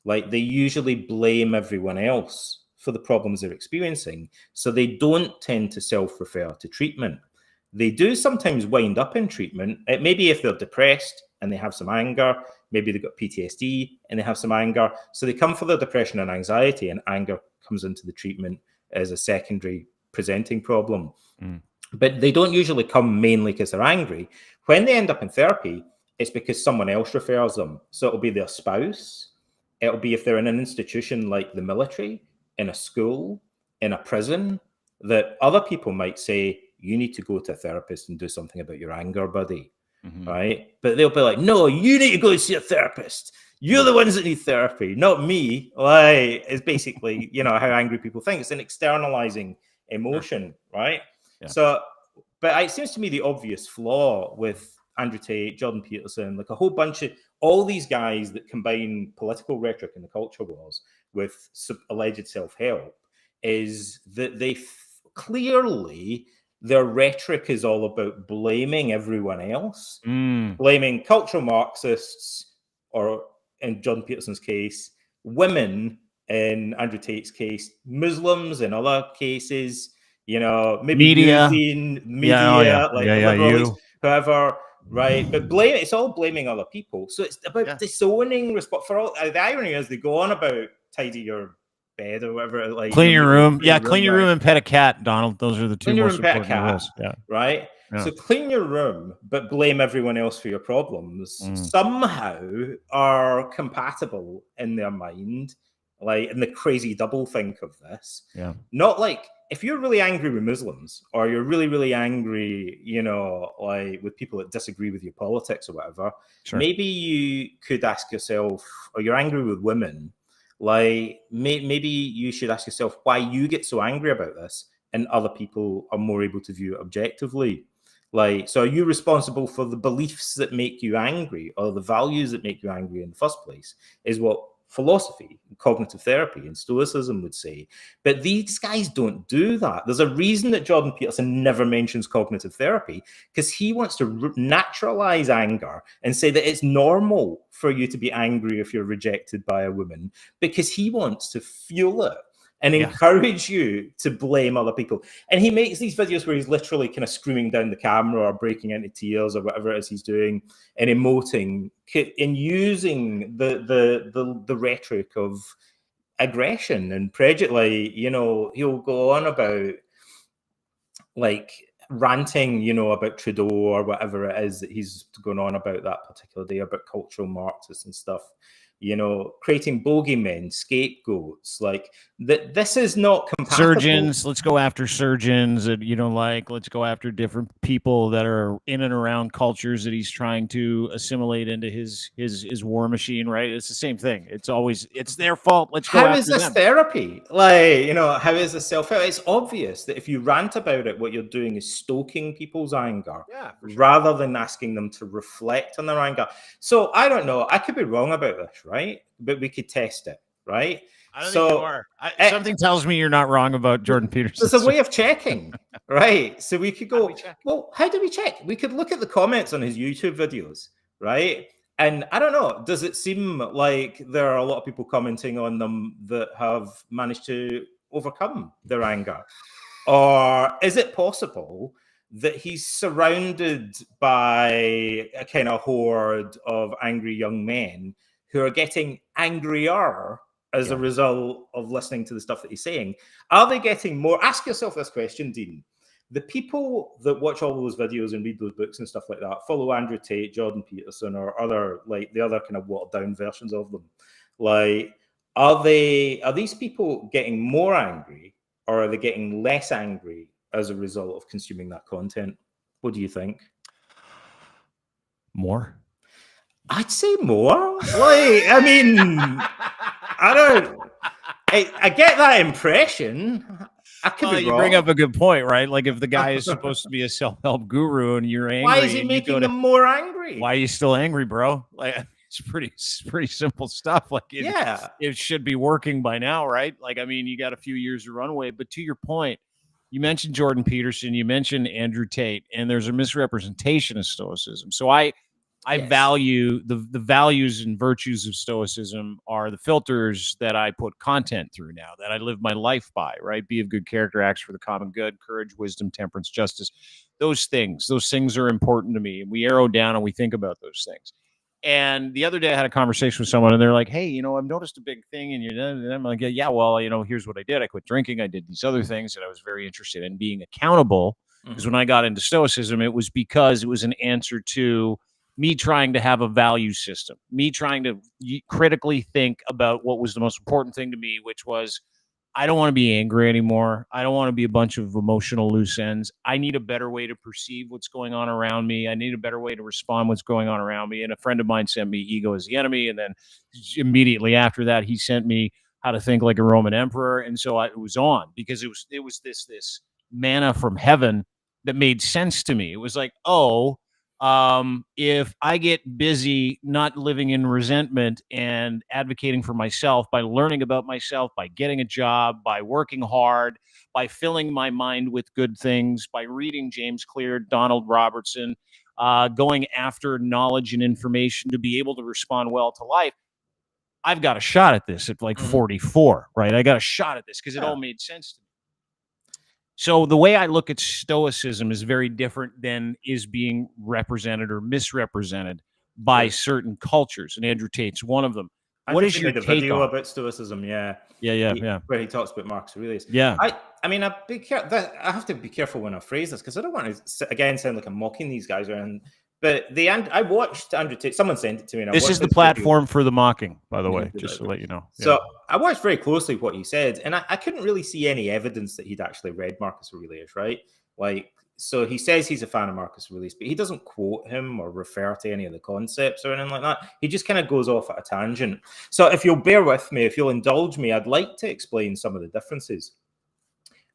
[SPEAKER 2] Like, they usually blame everyone else for the problems they're experiencing. So they don't tend to self-refer to treatment. They do sometimes wind up in treatment. It may be if they're depressed and they have some anger, maybe they've got PTSD and they have some anger. So they come for their depression and anxiety, and anger comes into the treatment as a secondary presenting problem. But they don't usually come mainly because they're angry. When they end up in therapy, it's because someone else refers them. So it'll be their spouse. It'll be if they're in an institution like the military, in a school, in a prison, that other people might say, you need to go to a therapist and do something about your anger, buddy, right? But they'll be like, no, you need to go and see a therapist. You're the ones that need therapy, not me. Like, it's basically, you know, how angry people think. It's an externalizing emotion, right? So, but it seems to me the obvious flaw with Andrew Tate, Jordan Peterson, like a whole bunch of all these guys that combine political rhetoric and the culture wars with alleged self-help, is that they clearly, their rhetoric is all about blaming everyone else, blaming cultural Marxists, or in Jordan Peterson's case, women, in Andrew Tate's case, Muslims in other cases, you know, maybe
[SPEAKER 1] media,
[SPEAKER 2] liberals, whoever, right? But it's all blaming other people. So it's about disowning response. For all the irony is, they go on about tidy your bed or whatever, like
[SPEAKER 1] clean your room, clean your room and pet a cat, Donald. Those are the two most important rules.
[SPEAKER 2] Right. So clean your room, but blame everyone else for your problems. Somehow are compatible in their mind, like in the crazy double think of this. Not like if you're really angry with Muslims, or you're really, really angry, like with people that disagree with your politics or whatever,
[SPEAKER 1] Sure.
[SPEAKER 2] maybe you could ask yourself, or you're angry with women, like maybe you should ask yourself why you get so angry about this and other people are more able to view it objectively. Like, so are you responsible for the beliefs that make you angry, or the values that make you angry in the first place, is what philosophy, cognitive therapy, and Stoicism would say. But these guys don't do that. There's a reason that Jordan Peterson never mentions cognitive therapy, because he wants to naturalize anger and say that it's normal for you to be angry if you're rejected by a woman, because he wants to fuel it and encourage you to blame other people. And he makes these videos where he's literally kind of screaming down the camera or breaking into tears or whatever it is he's doing, and emoting and using the rhetoric of aggression and prejudice. Like, he'll go on about like ranting, about Trudeau or whatever it is that he's going on about that particular day, about cultural Marxists and stuff. Creating bogeymen, scapegoats, like that. This is not compatible.
[SPEAKER 1] Surgeons, let's go after surgeons that you don't like. Let's go after different people that are in and around cultures that he's trying to assimilate into his war machine, right? It's the same thing. It's their fault. Let's go after them.
[SPEAKER 2] How is this therapy? Like, how is this self-help? It's obvious that if you rant about it, what you're doing is stoking people's anger, rather than asking them to reflect on their anger. So I don't know. I could be wrong about this, right? But we could test it, right?
[SPEAKER 1] I don't think you are. Something tells me you're not wrong about Jordan Peterson.
[SPEAKER 2] There's a way of checking, right? So we could go, well, how do we check? We could look at the comments on his YouTube videos, right? And I don't know, does it seem like there are a lot of people commenting on them that have managed to overcome their anger? Or is it possible that he's surrounded by a kind of horde of angry young men who are getting angrier as a result of listening to the stuff that he's saying? Are they getting more? Ask yourself this question, Dean. The people that watch all those videos and read those books and stuff like that, follow Andrew Tate, Jordan Peterson, or other, like the other kind of watered down versions of them, like, are these people getting more angry, or are they getting less angry as a result of consuming that content? What do you think?
[SPEAKER 1] More?
[SPEAKER 2] I'd say more. Like, I mean, I get that impression. I could be wrong.
[SPEAKER 1] You bring up a good point, right? Like, if the guy is supposed to be a self-help guru and you're angry,
[SPEAKER 2] why is he making them more angry?
[SPEAKER 1] Why are you still angry, bro? Like, it's pretty simple stuff. Like, it should be working by now, right? Like, I mean, you got a few years of runway. But to your point, you mentioned Jordan Peterson, you mentioned Andrew Tate, and there's a misrepresentation of Stoicism. So I value the values and virtues of Stoicism are the filters that I put content through now, that I live my life by, right? Be of good character, acts for the common good, courage, wisdom, temperance, justice. Those things are important to me. And we arrow down and we think about those things. And the other day I had a conversation with someone and they're like, hey, I've noticed a big thing. And I'm like, yeah, well, here's what I did. I quit drinking. I did these other things that I was very interested in being accountable. Because when I got into Stoicism, it was because it was an answer to me trying to have a value system, me trying to critically think about what was the most important thing to me, which was, I don't want to be angry anymore. I don't want to be a bunch of emotional loose ends. I need a better way to perceive what's going on around me. I need a better way to respond to what's going on around me. And a friend of mine sent me Ego is the Enemy. And then immediately after that, he sent me How to Think Like a Roman Emperor. And so it was on, because it was this manna from heaven that made sense to me. It was like, if I get busy not living in resentment and advocating for myself by learning about myself, by getting a job, by working hard, by filling my mind with good things, by reading James Clear, Donald Robertson, going after knowledge and information to be able to respond well to life, I've got a shot at this at like 44, right? I got a shot at this because it all made sense to me. So the way I look at Stoicism is very different than is being represented or misrepresented by certain cultures, and Andrew Tate's one of them. What is your take
[SPEAKER 2] video
[SPEAKER 1] on
[SPEAKER 2] about Stoicism? Yeah, where he talks about Marcus Aurelius.
[SPEAKER 1] Yeah,
[SPEAKER 2] I mean, I have to be careful when I phrase this, because I don't want to again sound like I'm mocking these guys. And But I watched Andrew Tate. Someone sent it to me. And
[SPEAKER 1] This is the platform for the mocking, by the way, just to let you know.
[SPEAKER 2] So I watched very closely what he said, and I couldn't really see any evidence that he'd actually read Marcus Aurelius, right? Like, so he says he's a fan of Marcus Aurelius, but he doesn't quote him or refer to any of the concepts or anything like that. He just kind of goes off at a tangent. So if you'll bear with me, if you'll indulge me, I'd like to explain some of the differences.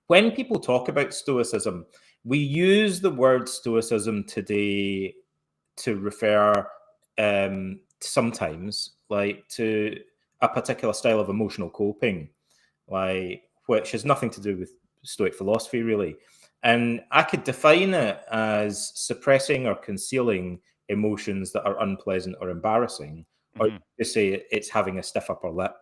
[SPEAKER 2] When people talk about Stoicism, we use the word Stoicism today to refer sometimes like to a particular style of emotional coping, like which has nothing to do with Stoic philosophy really. And I could define it as suppressing or concealing emotions that are unpleasant or embarrassing, or you say it's having a stiff upper lip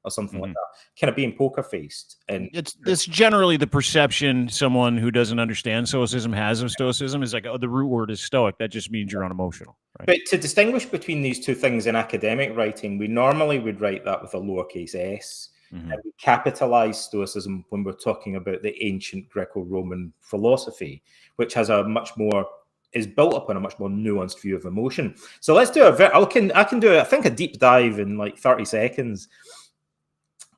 [SPEAKER 2] or something like that, kind of being poker faced. And
[SPEAKER 1] it's generally the perception someone who doesn't understand Stoicism has of Stoicism is like, oh, the root word is Stoic. That just means you're unemotional. Right?
[SPEAKER 2] But to distinguish between these two things in academic writing, we normally would write that with a lowercase s. And we capitalize Stoicism when we're talking about the ancient Greco-Roman philosophy, which has is built upon a much more nuanced view of emotion. So let's do I can do a deep dive in like 30 seconds.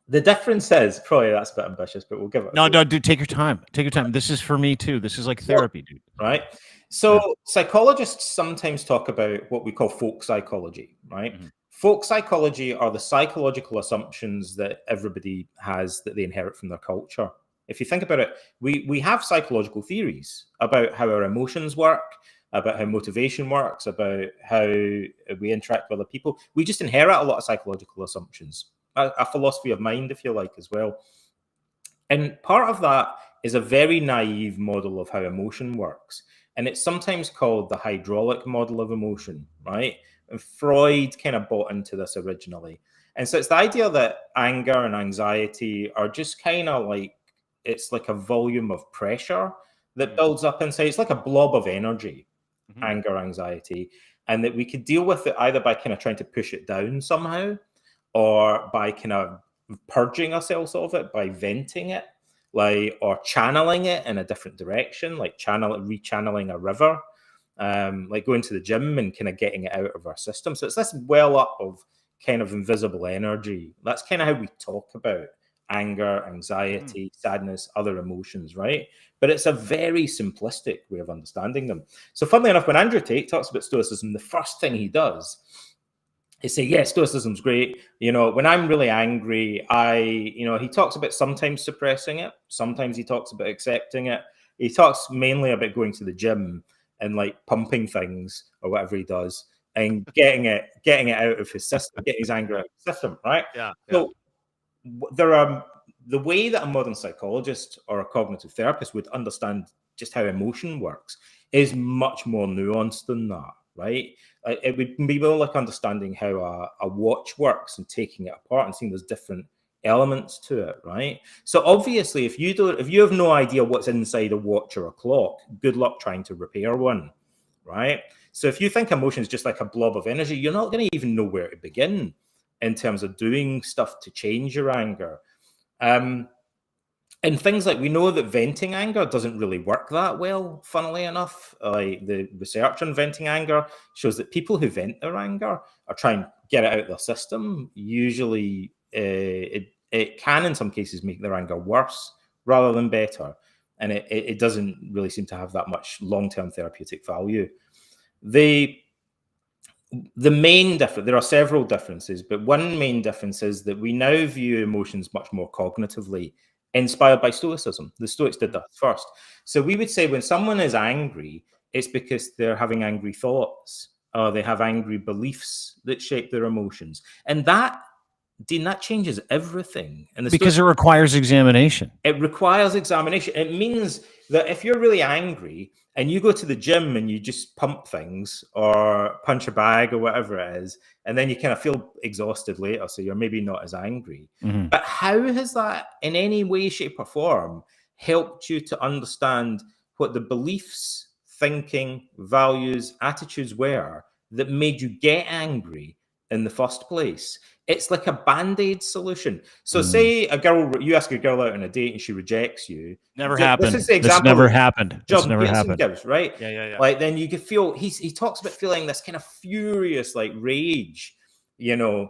[SPEAKER 2] The difference is, probably that's a bit ambitious, but we'll give it.
[SPEAKER 1] No, dude, take your time. Take your time. This is for me too. This is like therapy, dude.
[SPEAKER 2] Right. So psychologists sometimes talk about what we call folk psychology, right? Folk psychology are the psychological assumptions that everybody has that they inherit from their culture. If you think about it, we have psychological theories about how our emotions work, about how motivation works, about how we interact with other people. We just inherit a lot of psychological assumptions, a philosophy of mind, if you like, as well. And part of that is a very naive model of how emotion works. And it's sometimes called the hydraulic model of emotion, right? And Freud kind of bought into this originally. And so it's the idea that anger and anxiety are just kind of like, it's like a volume of pressure that builds up inside. It's like a blob of energy, anger, anxiety, and that we could deal with it either by kind of trying to push it down somehow, or by kind of purging ourselves of it, by venting it, like, or channeling it in a different direction, like rechanneling a river. Like going to the gym and kind of getting it out of our system. So it's this well up of kind of invisible energy. That's kind of how we talk about anger, anxiety, sadness, other emotions, right? But it's a very simplistic way of understanding them. So funnily enough, when Andrew Tate talks about Stoicism, the first thing he does is say, yeah, Stoicism's great. You know, when I'm really angry, he talks about sometimes suppressing it. Sometimes he talks about accepting it. He talks mainly about going to the gym and like pumping things or whatever he does and getting it out of his system, getting his anger out of his system, right? So the way that a modern psychologist or a cognitive therapist would understand just how emotion works is much more nuanced than that, right? It would be more like understanding how a watch works and taking it apart and seeing there's different elements to it, right? So obviously, if you have no idea what's inside a watch or a clock, good luck trying to repair one, right? So if you think emotion is just like a blob of energy, you're not going to even know where to begin in terms of doing stuff to change your anger. And things like, we know that venting anger doesn't really work that well, funnily enough. Like the research on venting anger shows that people who vent their anger or try and get it out of their system, usually it can in some cases make their anger worse rather than better. And it doesn't really seem to have that much long-term therapeutic value. The main difference, there are several differences, but one main difference is that we now view emotions much more cognitively, inspired by Stoicism. The Stoics did that first. So we would say when someone is angry, it's because they're having angry thoughts, or they have angry beliefs that shape their emotions. And that changes everything. And
[SPEAKER 1] because it requires examination.
[SPEAKER 2] It requires examination. It means that if you're really angry and you go to the gym and you just pump things or punch a bag or whatever it is, and then you kind of feel exhausted later, so you're maybe not as angry. But how has that in any way, shape, or form helped you to understand what the beliefs, thinking, values, attitudes were that made you get angry in the first place. It's like a band-aid solution. So say you ask a girl out on a date and she rejects you.
[SPEAKER 1] Never happened.
[SPEAKER 2] This is the
[SPEAKER 1] This
[SPEAKER 2] example
[SPEAKER 1] never
[SPEAKER 2] that
[SPEAKER 1] happened. This
[SPEAKER 2] Jordan
[SPEAKER 1] never
[SPEAKER 2] Peterson
[SPEAKER 1] happened.
[SPEAKER 2] gives, right?
[SPEAKER 1] Yeah.
[SPEAKER 2] Like then you could feel he talks about feeling this kind of furious like rage, and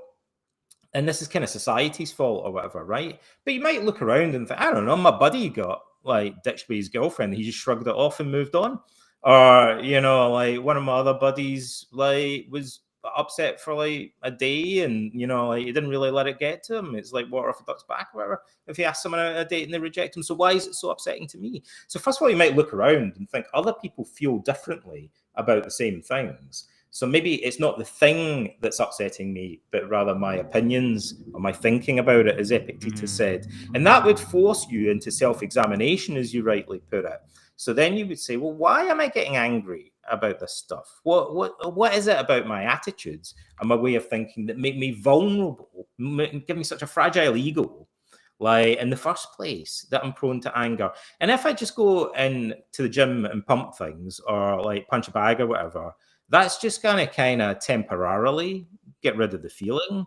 [SPEAKER 2] this is kind of society's fault or whatever, right? But you might look around and think, I don't know, my buddy got like ditched by his girlfriend. He just shrugged it off and moved on. Or, like one of my other buddies like was upset for like a day and, like he didn't really let it get to him. It's like water off a duck's back or whatever. If he asks someone out on a date and they reject him. So why is it so upsetting to me? So first of all, you might look around and think other people feel differently about the same things. So maybe it's not the thing that's upsetting me, but rather my opinions or my thinking about it, as Epictetus said. And that would force you into self-examination, as you rightly put it. So then you would say, well, why am I getting angry about this stuff? What is it about my attitudes and my way of thinking that make me vulnerable, give me such a fragile ego, like in the first place, that I'm prone to anger? And if I just go in to the gym and pump things or like punch a bag or whatever, that's just gonna kind of temporarily get rid of the feeling,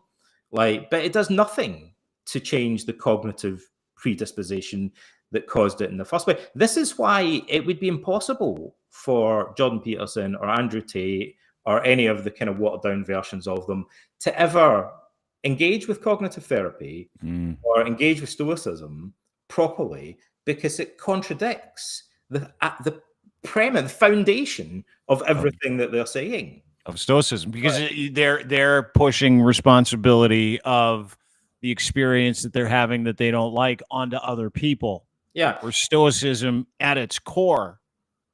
[SPEAKER 2] but it does nothing to change the cognitive predisposition that caused it in the first place. This is why it would be impossible for Jordan Peterson or Andrew Tate or any of the kind of watered down versions of them to ever engage with cognitive therapy or engage with Stoicism properly, because it contradicts the premise, the foundation of everything that they're saying
[SPEAKER 1] of Stoicism, because they're pushing responsibility of the experience that they're having that they don't like onto other people.
[SPEAKER 2] Yeah.
[SPEAKER 1] Where Stoicism at its core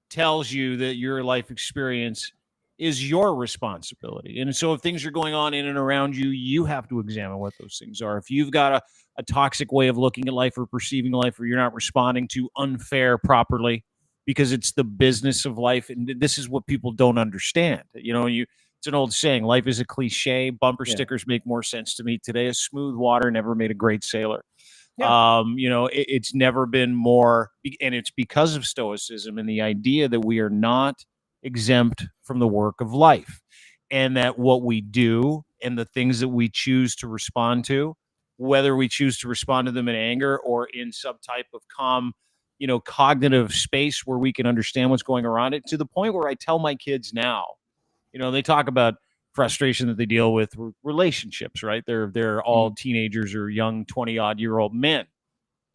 [SPEAKER 1] tells you that your life experience is your responsibility. And so if things are going on in and around you, you have to examine what those things are. If you've got a toxic way of looking at life or perceiving life, or you're not responding to unfair properly, because it's the business of life. And this is what people don't understand. It's an old saying, life is a cliche. Bumper stickers make more sense to me today. A smooth water never made a great sailor.
[SPEAKER 2] Yeah.
[SPEAKER 1] It's never been more, and it's because of Stoicism and the idea that we are not exempt from the work of life, and that what we do and the things that we choose to respond to, whether we choose to respond to them in anger or in some type of calm, cognitive space where we can understand what's going around it, to the point where I tell my kids now, they talk about frustration that they deal with relationships, right? They're all teenagers or young 20-odd-year-old men.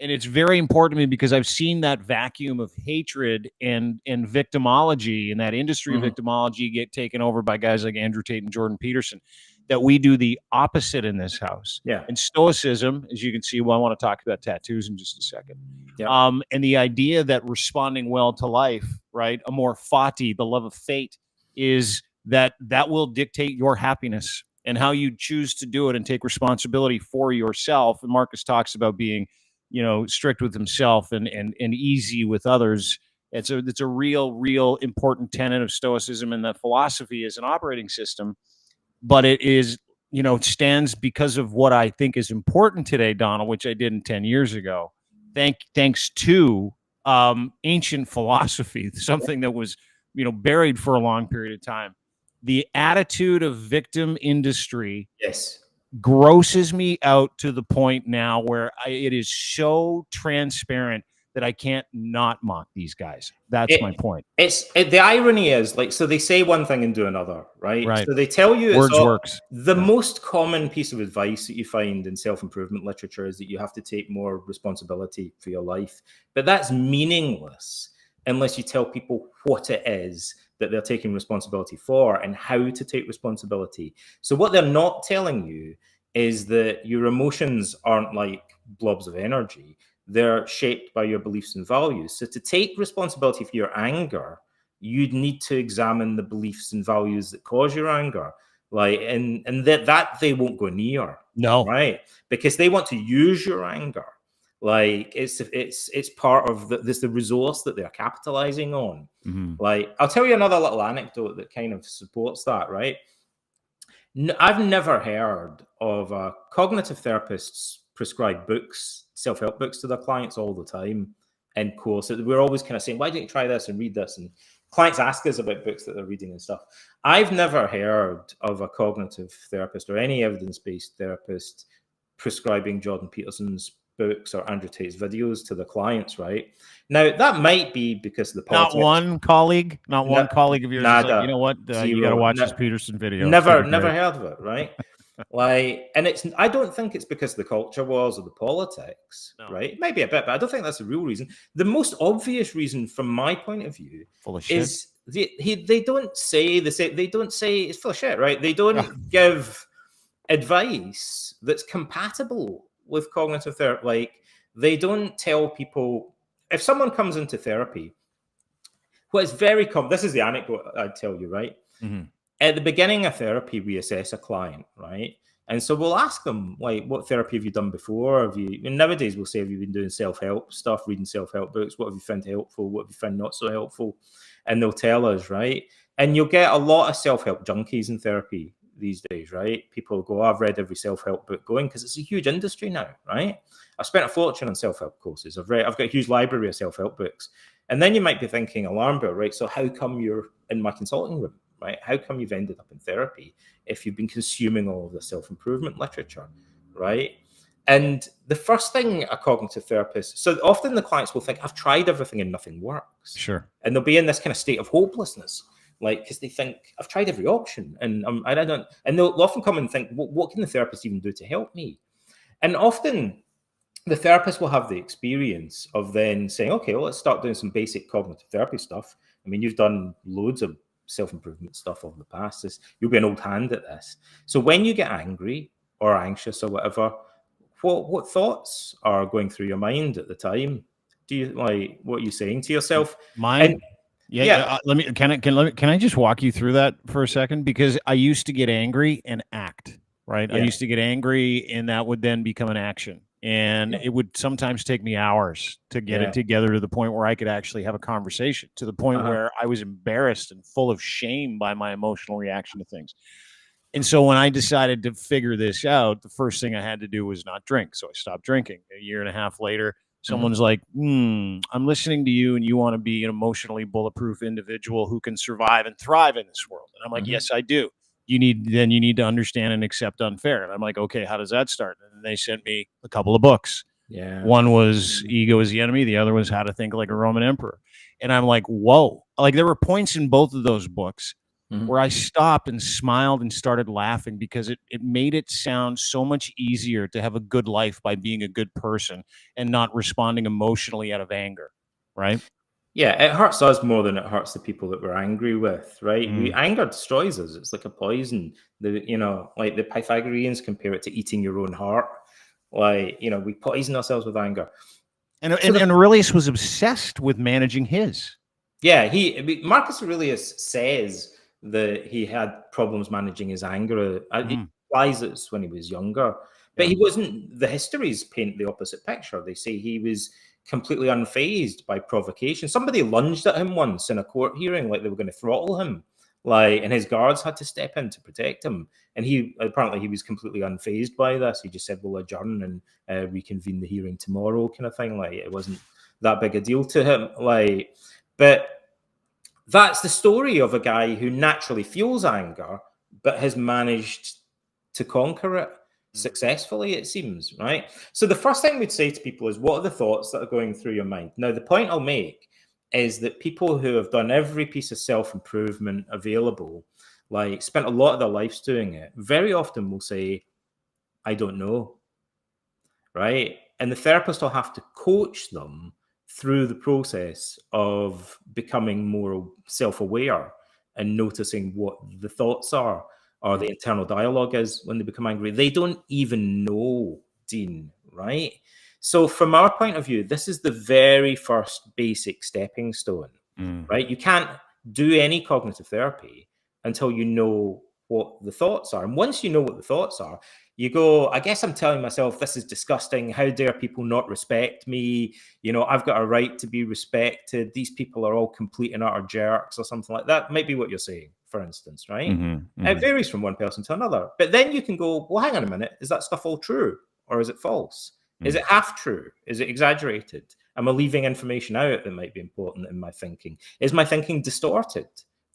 [SPEAKER 1] And it's very important to me because I've seen that vacuum of hatred and victimology and that industry of victimology get taken over by guys like Andrew Tate and Jordan Peterson, that we do the opposite in this house.
[SPEAKER 2] Yeah.
[SPEAKER 1] And Stoicism, as you can see, I want to talk about tattoos in just a second.
[SPEAKER 2] Yeah.
[SPEAKER 1] And the idea that responding well to life, right? Amor fati, the love of fate, is that will dictate your happiness and how you choose to do it and take responsibility for yourself. And Marcus talks about being, strict with himself and easy with others. It's a real important tenet of Stoicism, and that philosophy is an operating system. But it is, it stands because of what I think is important today, Donald, which I didn't 10 years ago. Thanks to ancient philosophy, something that was, buried for a long period of time. The attitude of victim industry grosses me out to the point now where it is so transparent that I can't not mock these guys. That's my point.
[SPEAKER 2] The irony is, so they say one thing and do another, right? So they tell you
[SPEAKER 1] works.
[SPEAKER 2] The most common piece of advice that you find in self-improvement literature is that you have to take more responsibility for your life. But that's meaningless unless you tell people what it is that they're taking responsibility for and how to take responsibility. So what they're not telling you is that your emotions aren't like blobs of energy. They're shaped by your beliefs and values. So to take responsibility for your anger, you'd need to examine the beliefs and values that cause your anger. And that they won't go near.
[SPEAKER 1] No.
[SPEAKER 2] Right? Because they want to use your anger. It's part of the resource that they're capitalizing on. I'll tell you another little anecdote that kind of supports that, right? I've never heard of cognitive therapists prescribe books, self-help books to their clients all the time in course. We're always kind of saying, why don't you try this and read this and clients ask us about books that they're reading and stuff. I've never heard of a cognitive therapist or any evidence-based therapist prescribing Jordan Peterson's books or Andrew Tate's videos to the clients, right? Now, that might be because of the politics.
[SPEAKER 1] Not one colleague of yours is like, you know what, you got to watch this Peterson video.
[SPEAKER 2] Never heard of it, right? Like, and I don't think it's because of the culture wars or the politics, right? Maybe a bit, but I don't think that's the real reason. The most obvious reason, from my point of view, is they don't say it's full of shit, right? They don't give advice that's compatible with cognitive therapy. Like, they don't tell people, if someone comes into therapy, what is very common, this is the anecdote I'd tell you, right?
[SPEAKER 1] Mm-hmm.
[SPEAKER 2] At the beginning of therapy, we assess a client, right? And so we'll ask them, like, what therapy have you done before? And nowadays we'll say, have you been doing self-help stuff, reading self-help books? What have you found helpful? What have you found not so helpful? And they'll tell us, right? And you'll get a lot of self-help junkies in therapy these days, right? People go, I've read every self-help book going, because it's a huge industry now, right? I've spent a fortune on self-help courses. I've got a huge library of self-help books. And then you might be thinking, alarm bell, right? So how come you're in my consulting room, right? How come you've ended up in therapy if you've been consuming all of the self-improvement literature, right? And the first thing a cognitive therapist, so often the clients will think, I've tried everything and nothing works.
[SPEAKER 1] Sure.
[SPEAKER 2] And they'll be in this kind of state of hopelessness, like, because they think, I've tried every option and I don't, and they'll often come and think, what can the therapist even do to help me? And often the therapist will have the experience of then saying, okay, well, let's start doing some basic cognitive therapy stuff. I mean, you've done loads of self-improvement stuff over the past. You'll be an old hand at this. So when you get angry or anxious or whatever, what thoughts are going through your mind at the time? Do you, like, what are you saying to yourself?
[SPEAKER 1] Mine? Can I just walk you through that for a second? Because I used to get angry and act, right? Yeah. I used to get angry and that would then become an action. And it would sometimes take me hours to get it together to the point where I could actually have a conversation, to the point where I was embarrassed and full of shame by my emotional reaction to things. And so when I decided to figure this out, the first thing I had to do was not drink. So I stopped drinking. A year and a half later, someone's like, I'm listening to you and you want to be an emotionally bulletproof individual who can survive and thrive in this world. And I'm like, yes, I do. You need to understand and accept unfair. And I'm like, okay, how does that start? And they sent me a couple of books. Yeah. One was Ego is the Enemy. The other was How to Think Like a Roman Emperor. And I'm like, whoa. Like, there were points in both of those books where I stopped and smiled and started laughing, because it made it sound so much easier to have a good life by being a good person and not responding emotionally out of anger, right?
[SPEAKER 2] Yeah, it hurts us more than it hurts the people that we're angry with, right? Anger destroys us. It's like a poison. Like the Pythagoreans compare it to eating your own heart. Like, we poison ourselves with anger.
[SPEAKER 1] And Aurelius was obsessed with managing his.
[SPEAKER 2] Yeah, Marcus Aurelius says that he had problems managing his anger. He implies it's when he was younger. But he wasn't. The histories paint the opposite picture. They say he was completely unfazed by provocation. Somebody lunged at him once in a court hearing, like they were going to throttle him, and his guards had to step in to protect him. And he was completely unfazed by this. He just said, "We'll adjourn and reconvene the hearing tomorrow," kind of thing. Like, it wasn't that big a deal to him. But that's the story of a guy who naturally feels anger, but has managed to conquer it successfully, it seems, right? So the first thing we'd say to people is, what are the thoughts that are going through your mind? Now, the point I'll make is that people who have done every piece of self-improvement available, like spent a lot of their lives doing it, very often will say, I don't know, right? And the therapist will have to coach them through the process of becoming more self-aware and noticing what the thoughts are, or the internal dialogue is when they become angry. They don't even know, Dean, right? So from our point of view, this is the very first basic stepping stone, right? You can't do any cognitive therapy until you know what the thoughts are. And once you know what the thoughts are, you go, I guess I'm telling myself, this is disgusting. How dare people not respect me? I've got a right to be respected. These people are all complete and utter jerks, or something like that. Might be what you're saying, for instance, right? It varies from one person to another. But then you can go, well, hang on a minute. Is that stuff all true? Or is it false? Is it half true? Is it exaggerated? Am I leaving information out that might be important in my thinking? Is my thinking distorted,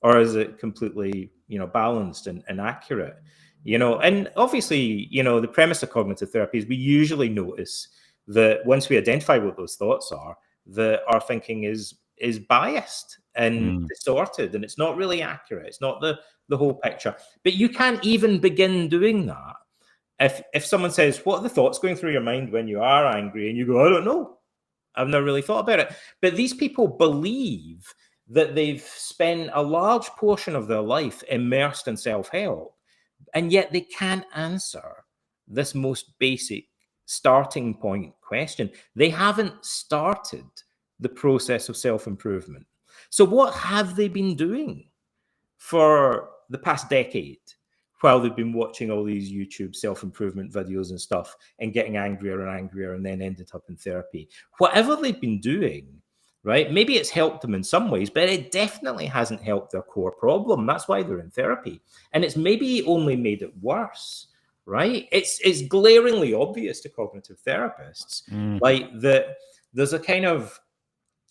[SPEAKER 2] or is it completely, balanced and accurate? And obviously, the premise of cognitive therapy is we usually notice that once we identify what those thoughts are, that our thinking is biased and distorted, and it's not really accurate. It's not the whole picture. But you can't even begin doing that if someone says, what are the thoughts going through your mind when you are angry? And you go, I don't know. I've never really thought about it. But these people believe that they've spent a large portion of their life immersed in self-help, and yet they can't answer this most basic starting point question. They haven't started the process of self-improvement. So what have they been doing for the past decade while they've been watching all these YouTube self-improvement videos and stuff and getting angrier and angrier and then ended up in therapy? Whatever they've been doing, right? Maybe it's helped them in some ways, but it definitely hasn't helped their core problem. That's why they're in therapy. And it's maybe only made it worse, right? It's glaringly obvious to cognitive therapists, like that there's a kind of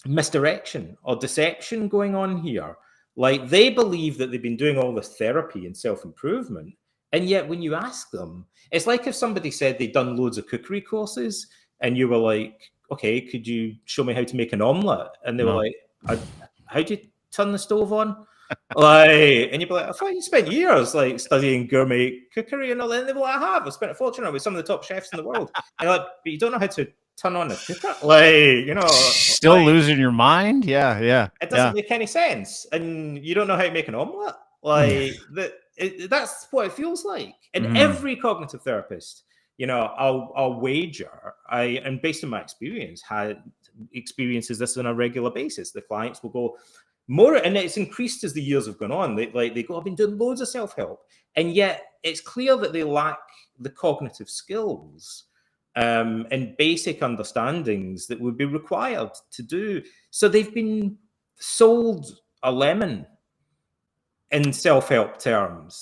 [SPEAKER 2] misdirection or deception going on here. Like they believe that they've been doing all this therapy and self-improvement, and yet when you ask them, it's like if somebody said they'd done loads of cookery courses and you were like, okay, could you show me how to make an omelette? And they were like, how do you turn the stove on? And you'd be like, I thought you spent years like studying gourmet cookery and all that. And they'd be like, I spent a fortune with some of the top chefs in the world. And like, but you don't know how to turn on a cooker?
[SPEAKER 1] Still losing your mind? Yeah.
[SPEAKER 2] It doesn't make any sense. And you don't know how to make an omelette? That's what it feels like. And every cognitive therapist, I'll wager, and based on my experience, experiences this on a regular basis. The clients will go more, and it's increased as the years have gone on. They go, I've been doing loads of self-help, and yet it's clear that they lack the cognitive skills and basic understandings that would be required to do. So they've been sold a lemon in self-help terms.